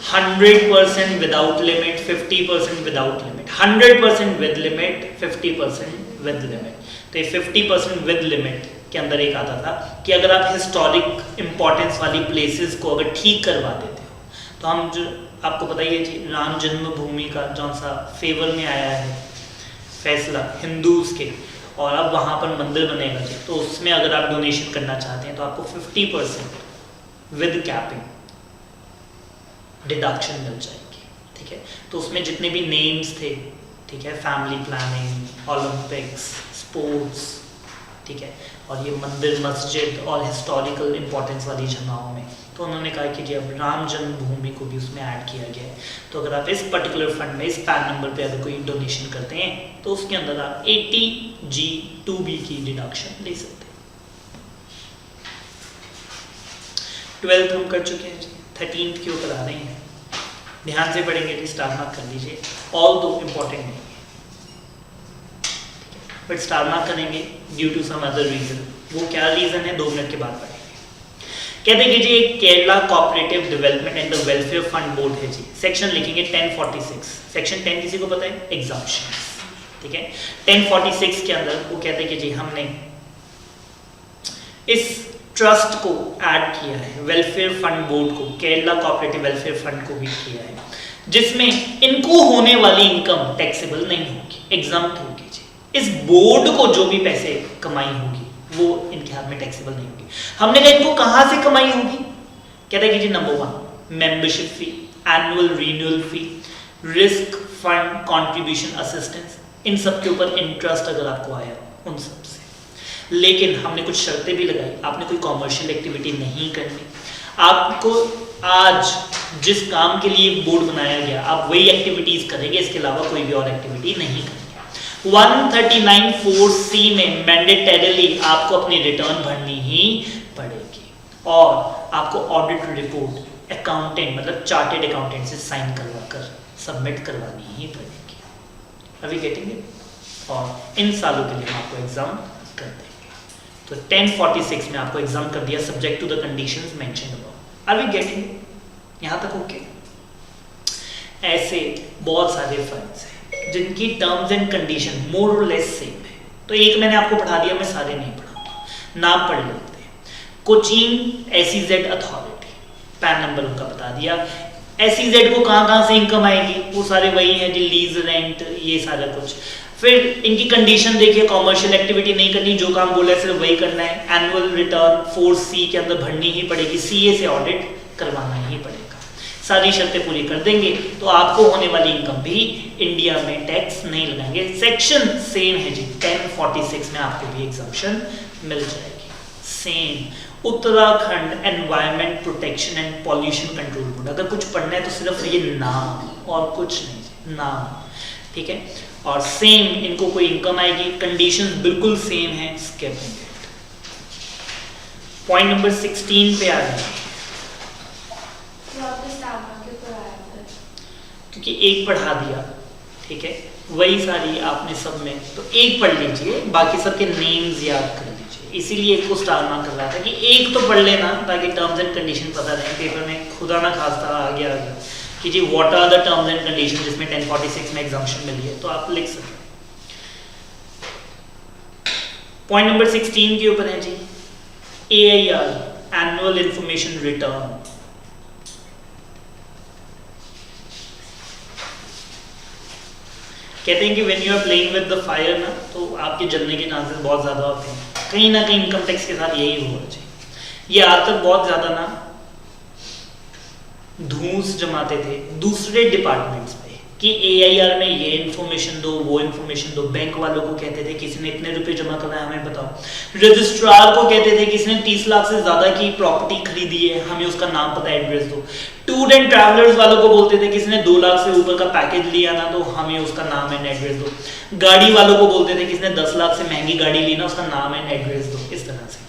100% without limit, 50% without limit, 100% with limit, 50% with limit. तो ये 50% विद लिमिट के अंदर एक आता था कि अगर आप हिस्टोरिक इंपॉर्टेंस वाली प्लेसेस को अगर ठीक करवा देते हो, तो हम जो आपको बताइए जी राम जन्मभूमि का जो सा फेवर में आया है फैसला हिंदूज के, और अब वहाँ पर मंदिर बनेगा जी, तो उसमें अगर आप डोनेशन करना चाहते हैं तो आपको 50% विद कैपिंग डिडक्शन मिल जाएगी, ठीक है। तो उसमें जितने भी नेम्स थे, ठीक है, फैमिली प्लानिंग, ओलंपिक्स, स्पोर्ट्स, ठीक है, और ये मंदिर मस्जिद और हिस्टोरिकल इंपॉर्टेंस वाली जगहों में, तो उन्होंने कहा कि जी अब राम जन्मभूमि को भी उसमें ऐड किया गया है, तो अगर आप इस पर्टिकुलर फंड में इस पैन नंबर पे अगर कोई डोनेशन करते हैं तो उसके अंदर आप 80G2B की डिडक्शन ले सकते हैं। 12th हम कर चुके हैं जी, 13th के ऊपर आ रहे हैं, ध्यान से पढ़ेंगे जी, स्टार मार्क कर लीजिए, ऑल दो इम्पोर्टेंट नहीं है, बट स्टार मार्क करेंगे due to some other reason. वो क्या रीजन है 2 मिनट के बाद पढ़ेंगे। कहते हैं कि जी Kerala cooperative development and the welfare fund board है जी, सेक्शन लिखेंगे 1046, सेक्शन 10 किसी को पता है, एग्जम्पशन, ठीक है। 1046 के अंदर वो कहते हैं कि जी हमने इस ट्रस्ट को ऐड किया है, वेलफेयर फंड बोर्ड को, केरला कोऑपरेटिव वेलफेयर फंड को भी किया है, जिसमें इनको होने वाली इनकम टैक्सेबल नहीं होगी, एग्जम्प्ट होगी जी। इस बोर्ड को जो भी पैसे कमाई होगी वो इनके हाथ में टैक्सेबल नहीं होगी। हमने कहा इनको कहां से कमाई होगी, कहते हैं कि जी number 1 membership fee, annual renewal fee, risk fund contribution assistance, इन सब के ऊपर इंटरेस्ट अगर आपको आया उन सब से। लेकिन हमने कुछ शर्तें भी लगाई, आपने कोई कॉमर्शियल एक्टिविटी नहीं करनी, आपको आज जिस काम के लिए बोर्ड बनाया गया आप वही एक्टिविटीज करेंगे, इसके अलावा कोई भी और एक्टिविटी नहीं करेंगे। 139(4)C में मैंडेटरीली आपको अपनी रिटर्न भरनी ही पड़ेगी और आपको ऑडिट रिपोर्ट अकाउंटेंट मतलब चार्टेड अकाउंटेंट से साइन करवाकर सबमिट करवानी ही पड़ेगी। अभी गेटिंग इट? और इन सालों के लिए हम आपको एग्जाम कर देंगे। तो 1046 में आपको एग्जाम कर दिया subject to the conditions mentioned above. Are we getting? यहां तक ओके? ऐसे बहुत सारे फंड्स हैं जिनकी terms and condition more or less same है। तो एक मैंने आपको पढ़ा दिया, मैं सारे नहीं पढ़ाऊंगा, नाम पढ़ लेते हैं। Cochin SEZ authority, PAN number उनका बता दिया। एसईजेड को कहां से इनकम आएगी, वो सारे वही हैं जी, लीज रेंट ये सारा कुछ। फिर इनकी कंडीशन देखिए, कॉमर्शियल एक्टिविटी नहीं करनी, जो काम बोला है सिर्फ वही करना है। एनुअल रिटर्न 4C के अंदर भरनी ही पड़ेगी, CA से ऑडिट करवाना ही पड़ेगा। सारी शर्तें पूरी कर देंगे तो आपको होने वाली इनकम भी इंडिया में टैक्स नहीं लगाएंगे। सेक्शन सेम है जी, 1046 में आपको भी एग्जम्पशन मिल जाएगी same. Uttarakhand environment protection and pollution control board, अगर कुछ पढ़ना है तो सिर्फ ये नाम और कुछ नहीं, नाम, ठीक है। और सेम इनको कोई इनकम आएगी, कंडीशंस बिल्कुल सेम है, स्किप इट। पॉइंट नंबर 16 पे आ रहे हैं, क्योंकि एक पढ़ा दिया, ठीक है, वही सारी आपने सब में, तो एक पढ़ लीजिए, बाकी सबके नेम्स याद कर लीजिए। इसीलिए एक को स्टार मार्क कर रहा था कि एक तो पढ़ लेना ताकि टर्म्स एंड कंडीशन पता रहे। पेपर में खुदा ना खास्ता आ गया कि जी what are the terms and condition जिसमें 1046 में एग्जाम्पशन मिली है, तो आप लिख सकते। पॉइंट नंबर 16 के ऊपर है ji AIR, annual information return. कहते हैं कि when you are playing with the fire ना, तो आपके जलने के चांसेस बहुत ज़्यादा होते हैं। कहीं ना कहीं इनकम टैक्स के साथ यही होना चाहिए। ये आज तक बहुत ज़्यादा ना धूस जमाते थे दूसरे डिपार्टमेंट्स पे कि AIR में ये इन्फॉर्मेशन दो, वो इन्फॉर्मेशन दो। बैंक वालों को कहते थे किसी ने इतने रुपए जमा करना है हमें बताओ। रजिस्ट्रार को कहते थे किसी ने 30 लाख से ज़्यादा की प्रॉपर्टी खरीदी है, हमें उसका नाम पता, एड्रेस दो। टूर एंड ट्रैवलर्स वालों को बोलते थे किसी ने 2 लाख से ऊपर का पैकेज लिया ना, तो हमें उसका नाम एंड एड्रेस दो। गाड़ी वालों को बोलते थे किसी ने 10 लाख से महंगी गाड़ी ली ना, उसका नाम एंड एड्रेस दो। इस तरह से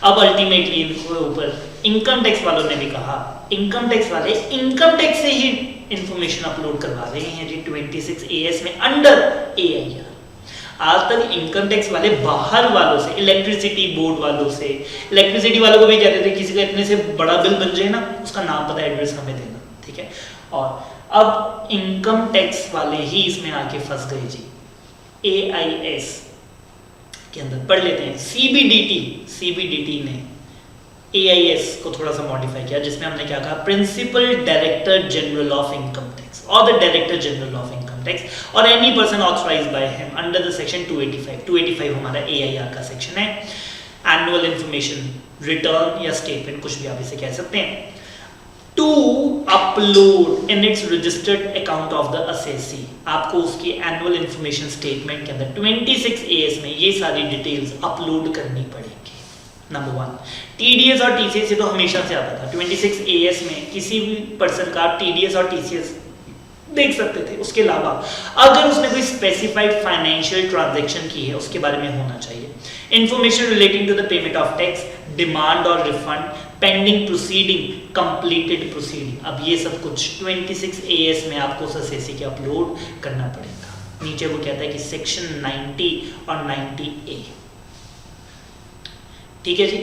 अब अल्टीमेटली इनके ऊपर इनकम टैक्स वालों ने भी कहा, इनकम टैक्स वाले इनकम टैक्स से ही इंफॉर्मेशन अपलोड करवा रहे हैं जी 26 AS में अंडर AIR। आज तक इनकम टैक्स वाले बाहर वालों से, इलेक्ट्रिसिटी बोर्ड वालों से, इलेक्ट्रिसिटी वालों को भी कहते थे किसी का इतने से बड़ा बिल बन जाए ना, उसका नाम पता, एड्रेस हमें देना, ठीक है। और अब इनकम टैक्स वाले ही इसमें आके फंस गए जी। AIS के अंदर पढ़ लेते हैं। CBDT ने AIS को थोड़ा सा मॉडिफाई किया, जिसमें हमने क्या कहा, principal director general of income tax और the director general of income tax और any person authorised by him under the section 285 हमारा AIR का सेक्शन है। एनुअल इंफॉर्मेशन रिटर्न या स्टेटमेंट, कुछ भी आप इसे कह सकते हैं। To upload in its registered account of the assessee. आपको उसकी एनुअल इंफॉर्मेशन स्टेटमेंट के अंदर 26 AS में ये सारी डिटेल्स अपलोड करनी पड़ेगी। नंबर 1, TDS और TCS तो हमेशा से आता था। 26 AS में किसी भी पर्सन का TDS और TCS देख सकते थे। उसके अलावा अगर उसने कोई स्पेसिफाइड फाइनेंशियल ट्रांजैक्शन की है उसके बारे में होना चाहिए। Information relating to the payment of tax, demand और refund, pending proceeding, completed proceeding. अब ये सब कुछ 26 AS में आपको SSC के अपलोड करना पड़ेगा। नीचे वो कहता है कि सेक्शन 90 और 90A, ठीक है जी।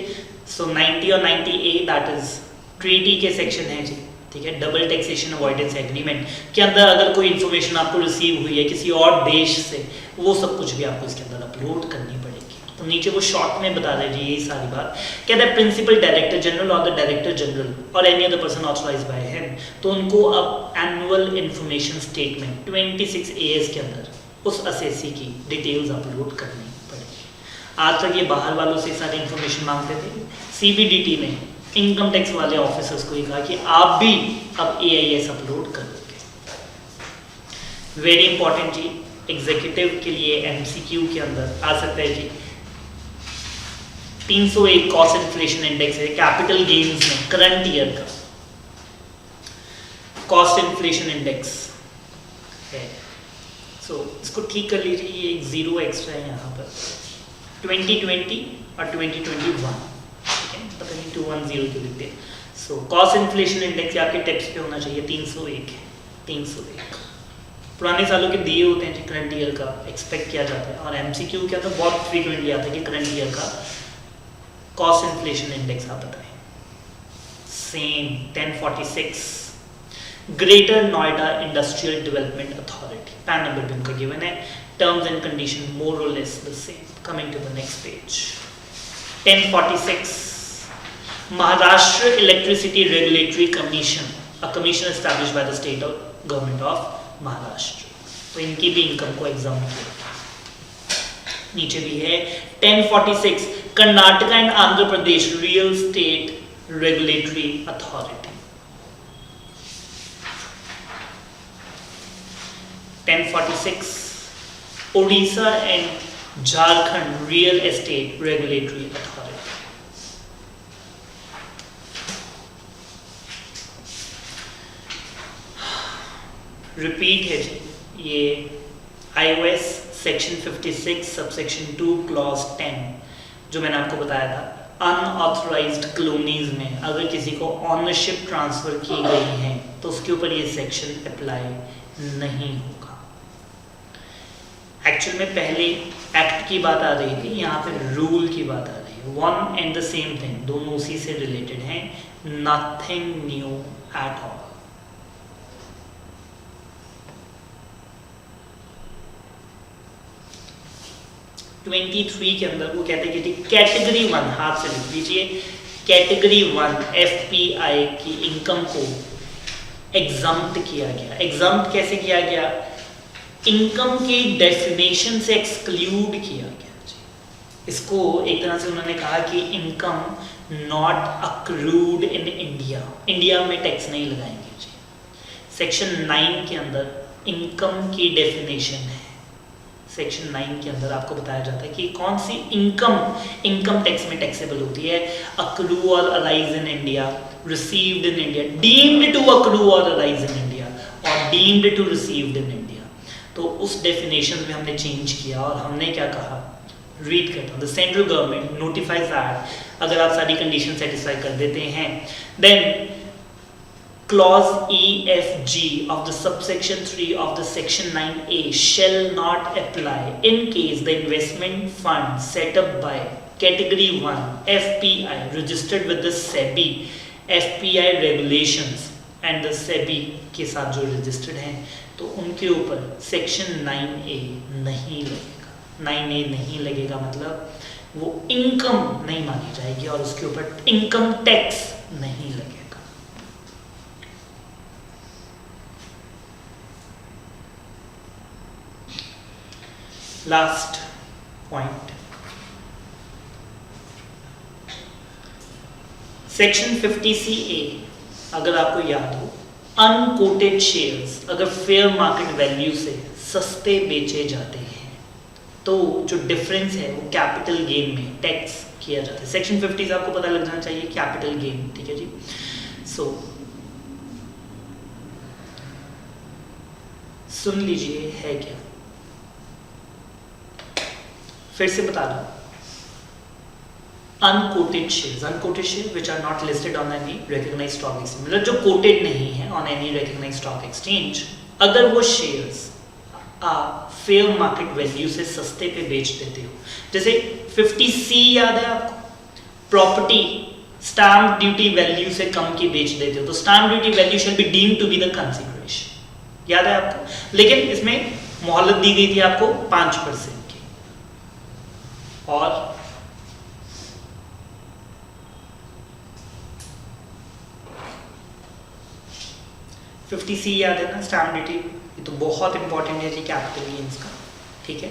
सो 90 और 90A दैट इज ट्रीटी के सेक्शन है जी, ठीक है। डबल टैक्सेशन अवॉइडेंस एग्रीमेंट के अंदर अगर कोई इन्फॉर्मेशन आपको रिसीव हुई है किसी और देश से, वो सब कुछ भी आपको इसके अंदर अपलोड करनी पड़ेगी। तो नीचे वो शॉर्ट में बता दीजिए ये सारी बात। कहता है प्रिंसिपल डायरेक्टर जनरल और द डायरेक्टर जनरल और any other person authorised by him, तो उनको अब एनुअल इंफॉर्मेशन स्टेटमेंट 26 AS के अंदर उस असेसी की डिटेल्स अपलोड करनी पड़ेगी। आज तक ये बाहर वालों से सारी इंफॉर्मेशन मांगते थे। CBDT ने इनकम टैक्स वाले ऑफिसर्स को ये कहा कि आप भी अब AIS अपलोड कर दोगे। वेरी इंपॉर्टेंट जी, एग्जीक्यूटिव के लिए MCQ के अंदर आ सकता है जी। 301 कॉस्ट इन्फ्लेशन इंडेक्स है कैपिटल गेन्स में करंट ईयर का कॉस्ट इन्फ्लेशन इंडेक्स है। सो इसको ठीक कर लीजिए, ये एक 0 एक्स्ट्रा है यहाँ पर। 2020 और 2021, पता नहीं 210 क्यों लिखते। सो कॉस्ट इन्फ्लेशन इंडेक्स आपके टेक्स्ट पे होना चाहिए 301 है। 301 पुराने सालों के दिए होते हैं जी, करंट ईयर का एक्सपेक्ट किया जाता है। और MCQ क्या था, बहुत फ्रीक्वेंटली आता है कि करंट ईयर का कॉस्ट इन्फ्लेशन इंडेक्स आप बताएं। Same 1046 greater Noida industrial development authority, PAN number भी उनका गिवन है। Terms and condition more or less the same. Coming to the next page, 1046 Maharashtra Electricity Regulatory Commission, a commission established by the state government of Maharashtra। तो इनकी भी इनकम को एग्जाम किया। नीचे भी है 1046 Karnataka and Andhra Pradesh real estate regulatory authority. 1046 Odisha and Jharkhand real estate regulatory authority. Repeat है जी, ये iOS सेक्शन 56 सबसेक्शन 2 क्लॉज 10 जो मैंने आपको बताया था। अनऑथराइज्ड कॉलोनीज में अगर किसी को ऑनरशिप ट्रांसफर की गई है तो उसके ऊपर ये सेक्शन अप्लाई नहीं होगा। एक्चुअल में पहले एक्ट की बात आ रही थी, यहाँ पे रूल की बात आ रही है। One and the same thing, दोनों उसी से रिलेटेड हैं। Nothing new at all. के अंदर वो कहते हैं कि कैटेगरी 1 हाथ से लिख लीजिए, कैटेगरी 1 FPI की इनकम को एग्जम्प्ट किया गया। एग्जम्प्ट कैसे किया गया? इनकम के डेफिनेशन से एक्सक्लूड किया गया जी। इसको एक तरह से उन्होंने कहा कि income not accrued in India, India में टैक्स नहीं लगाएंगे जी। सेक्शन 9 के अंदर इनकम की डेफिनेशन है। सेक्शन 9 के अंदर आपको बताया जाता है कि कौन सी इनकम टैक्स में टैक्सेबल होती है। Accrue or arise in India, received in India, deemed to accrue or arise in India और deemed to received in India. तो उस डेफिनेशन में हमने चेंज किया और हमने क्या कहा, रीड करता हूँ। The central government notifies that, अगर आप सारी कंडीशन सेटिस्फाई कर देते हैं, then Clause EFG of the subsection 3 of the section 9A shall not apply in case the investment fund set up by category 1 FPI registered with the SEBI FPI regulations and the SEBI के साथ जो registered हैं तो उनके ऊपर section 9A नहीं लगेगा। 9A नहीं लगेगा मतलब वो इनकम नहीं मानी जाएगी और उसके ऊपर इनकम टैक्स नहीं लगेगा। Last point, section 50CA अगर आपको याद हो, अनकोटेड शेयर्स अगर फेयर मार्केट वैल्यू से सस्ते बेचे जाते हैं तो जो डिफरेंस है वो कैपिटल गेन में टैक्स किया जाता है। सेक्शन 50 से आपको पता लग जाना चाहिए कैपिटल गेन, ठीक है जी। सो सुन लीजिए है क्या, फिर से बता रहा हूं। Unquoted share which are not listed on any recognised stock exchange, मतलब जो कोटेड नहीं है on any recognised stock exchange, अगर वो शेयर्स आप फेयर मार्केट वैल्यू से सस्ते पे बेच देते हो, जैसे 50C याद है आपको, प्रॉपर्टी स्टैम्प ड्यूटी वैल्यू से कम की बेच देते हो तो stamp duty value shall be deemed to be the consideration, याद है आपको। लेकिन इसमें मोहलत दी गई थी आपको 5% की, और $50C याद है ना, स्टैम्प ड्यूटी, ये तो बहुत इंपॉर्टेंट है जी कैपिटल गेन्स का, ठीक है,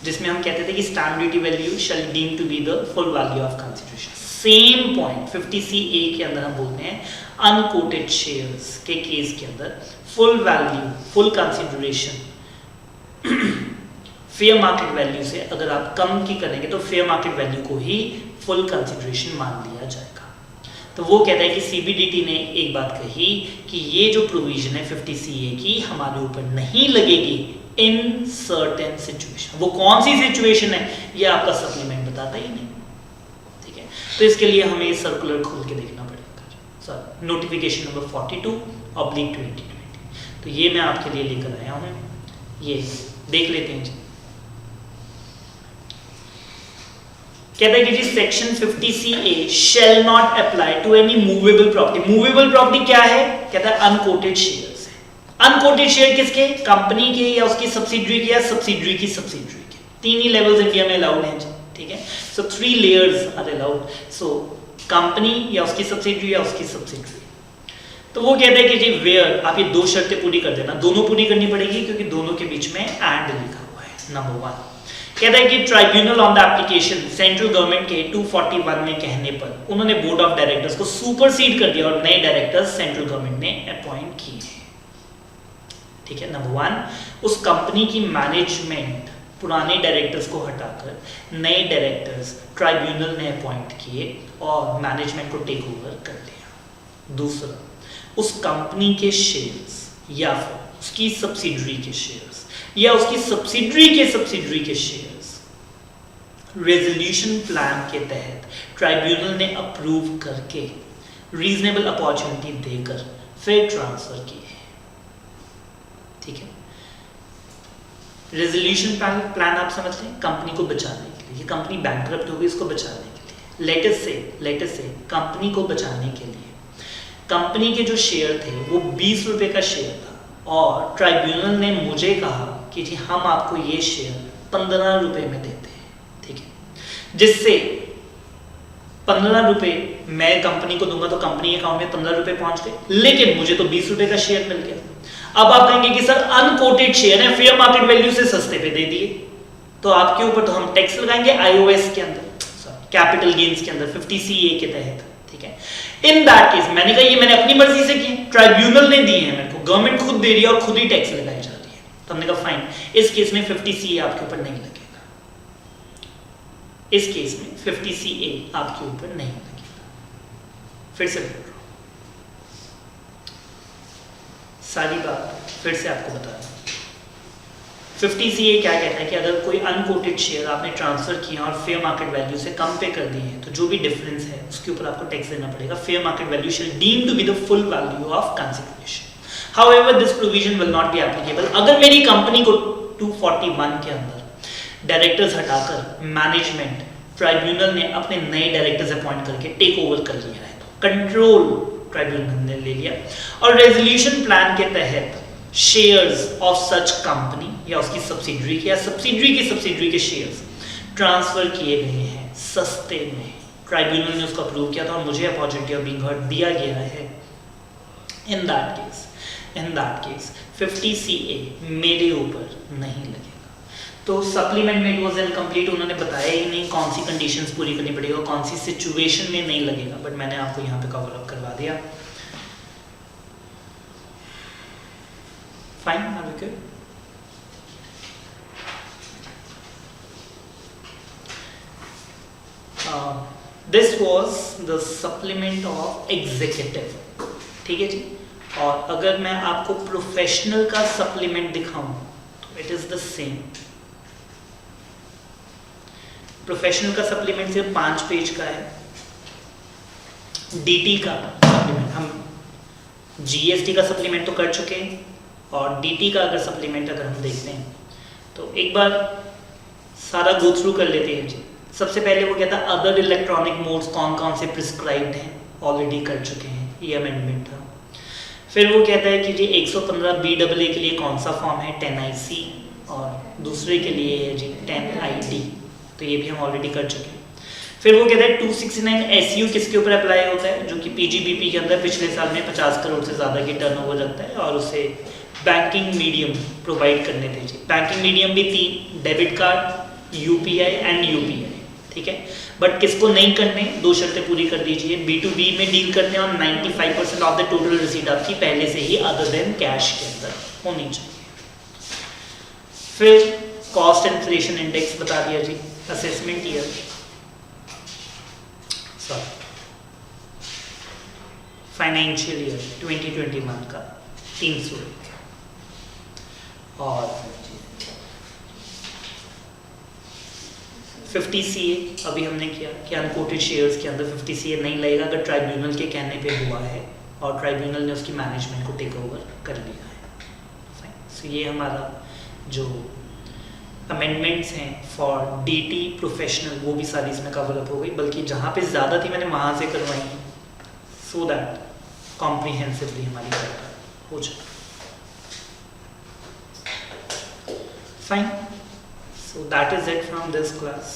जिसमें हम कहते थे कि stamp duty value shall deem to be the full value of consideration. Same point 50CA के अंदर हम बोलते हैं अनकोटेड शेयर्स के केस के अंदर full value, full consideration fair market value से अगर आप कम की करेंगे तो फेयर मार्केट वैल्यू को ही फुल कंसिडरेशन मान लिया जाएगा। तो वो कहता है कि CBDT ने एक बात कही कि ये जो प्रोविजन है 50CA की हमारे ऊपर नहीं लगेगी इन सर्टेन सिचुएशन। वो कौन सी सिचुएशन है ये आपका सप्लीमेंट बताता ही नहीं, ठीक है। तो इसके लिए हमें सर्कुलर खोल के देखना पड़ेगा, सर नोटिफिकेशन नंबर 42/2020। तो ये मैं आपके लिए लेकर आया हूँ, ये देख लेते हैं जी। कहता है कि जी section 50CA shall not apply to any movable property। Movable property क्या है? कहता है अनकोटेड शेयर्स है। अनकोटेड शेयर किसके? कंपनी के या उसकी सब्सिडरी के या सब्सिडरी की सब्सिडरी के। तीन ही लेवल्स इंडिया में अलाउड हैं, ठीक है। So 3 layers are allowed. So company या उसकी सब्सिडरी या उसकी सब्सिडरी। तो वो कहता है कि जी वेयर आप ये 2 शर्तें पूरी कर देना, दोनों पूरी करनी पड़ेगी क्योंकि दोनों के बीच में एंड लिखा हुआ है। नंबर 1 कहता है कि tribunal on the application central government के 241 में कहने पर उन्होंने बोर्ड ऑफ डायरेक्टर्स को सुपरसीड कर दिया और नए डायरेक्टर्स सेंट्रल गवर्नमेंट ने अपॉइंट किए, ठीक है। नंबर 1 उस कंपनी की मैनेजमेंट पुराने डायरेक्टर्स को हटाकर नए डायरेक्टर्स ट्राइब्यूनल ने अपॉइंट किए और मैनेजमेंट को टेक ओवर कर लिया। दूसरा उस कंपनी के शेयर्स या फिर उसकी सब्सिडरी के शेयर्स या उसकी सब्सिडरी के शेयर्स रेजोल्यूशन प्लान के तहत ट्राइब्यूनल ने अप्रूव करके रीजनेबल अपॉर्चुनिटी देकर फिर ट्रांसफर किए, ठीक है। रेजोल्यूशन प्लान आप समझ लें, कंपनी को बचाने के लिए, ये कंपनी बैंकरप्ट होगी, इसको बचाने के लिए। लेटेस्ट से कंपनी को बचाने के लिए कंपनी के जो शेयर थे वो 20 रुपए का शेयर था और ट्राइब्यूनल ने मुझे कहा कि जी हम आपको ये शेयर 15 रुपए में देते हैं, ठीक है। जिससे 15 रुपए मैं कंपनी को दूंगा तो कंपनी अकाउंट में 15 रुपए पहुंच गए, लेकिन मुझे तो 20 रुपए का शेयर मिल गया। अब आप कहेंगे कि सर अनकोटेड शेयर है, फेयर मार्केट वैल्यू से सस्ते पे दे दिए, तो आपके ऊपर तो हम टैक्स लगाएंगे IOS के अंदर, कैपिटल गेन्स के अंदर 50CA के तहत, ठीक है। इन दैट केस मैंने कहा ये मैंने अपनी मर्जी से की, ट्राइब्यूनल ने दिए हैं मेरे को, गवर्नमेंट खुद दे रही है और खुद ही टैक्स लगाई जा रही है, तो हमने कहा फाइन, इस केस में 50CA आपके ऊपर नहीं लगेगा, इस केस में 50CA आपके ऊपर नहीं लगेगा। फिर से बोल रहा हूं, सारी बात फिर से आपको बता रहा हूं। 50CA क्या कहता है कि अगर कोई अनकोटेड शेयर आपने ट्रांसफर किया और फेयर मार्केट वैल्यू से कम पे कर दिए हैं तो जो भी डिफरेंस है उसके ऊपर आपको टैक्स देना पड़ेगा। Fair market value shall deem to be the full value of consideration. However this provision will not be applicable. अगर मेरी कंपनी को 241 के अंदर डायरेक्टर्स हटाकर मैनेजमेंट ट्राइब्यूनल ने अपने नए डायरेक्टर्स अपॉइंट करके टेक ओवर कर लिया है, कंट्रोल ट्राइब्यूनल ने ले लिया और रेजोल्यूशन प्लान के तहत शेयर्स ऑफ सच कंपनी या उसकी सब्सिडरी के या सब्सिडरी के शेयर्स ट्रांसफर किए गए हैं सस्ते में, ट्राइब्यूनल ने उसको अप्रूव किया था और मुझे अपॉर्चुनिटी ऑफ बीइंग हर्ड दिया गया है। इन दैट केस 50CA मेरे ऊपर नहीं लगेगा। तो सप्लीमेंट में इट वाज इनकम्प्लीट, उन्होंने बताया ही नहीं कौन सी कंडीशंस पूरी करनी पड़ेगी और कौन सी सिचुएशन में नहीं लगेगा, बट मैंने आपको यहाँ पे कवर अप करवा दिया। good? This was the supplement of executive, ठीक है जी। और अगर मैं आपको प्रोफेशनल का सप्लीमेंट दिखाऊं तो it is the same. Professional का सप्लीमेंट सिर्फ 5 पेज का है। डीटी का सप्लीमेंट, हम जीएसटी का सप्लीमेंट तो कर चुके हैं, और डीटी का अगर सप्लीमेंट अगर हम देखते हैं तो एक बार सारा गो थ्रू कर लेते हैं जी। सबसे पहले वो कहता है अदर इलेक्ट्रॉनिक मोड्स कौन कौन से प्रिस्क्राइब्ड हैं, ऑलरेडी कर चुके हैं, ये अमेंडमेंट था। फिर वो कहता है कि जी 115 BAA के लिए कौन सा फॉर्म है, 10IC, और दूसरे के लिए है जी 10ID, तो ये भी हम ऑलरेडी कर चुके हैं। फिर वो कहता है 269 SU किसके ऊपर अप्लाई होता है, जो कि PGBP के अंदर पिछले साल में 50 करोड़ से ज़्यादा की टर्नओवर लगता है, और उसे बैंकिंग मीडियम प्रोवाइड करने दीजिए। बैंकिंग मीडियम भी 3, debit card, UPI and UPI, ठीक है। बट किसको नहीं करने, 2 शर्तें पूरी कर दीजिए। B2B में डील करते हैं और 95% ऑफ द टोटल रिसीट आपकी पहले से ही अदर देन कैश के अंदर होनी चाहिए। फिर कॉस्ट इन्फ्लेशन इंडेक्स बता दिया जी, असेसमेंट ईयर, फाइनेंशियल ईयर 2021 का 301, और 50 CA अभी हमने किया कि अनकोटेड शेयर्स के अंदर 50 CA नहीं लगेगा अगर ट्राइब्यूनल के कहने पे हुआ है और ट्राइब्यूनल ने उसकी मैनेजमेंट को टेक ओवर कर लिया है। सो ये हमारा जो अमेंडमेंट्स हैं फॉर डीटी प्रोफेशनल, वो भी सारी इसमें कवर अप हो गई, बल्कि जहाँ पे ज़्यादा थी मैंने वहाँ से करवाई, सो दैट कॉम्प्रिहेंसिवली हमारी चर्चा हो जाए। Fine. So that is it from this class.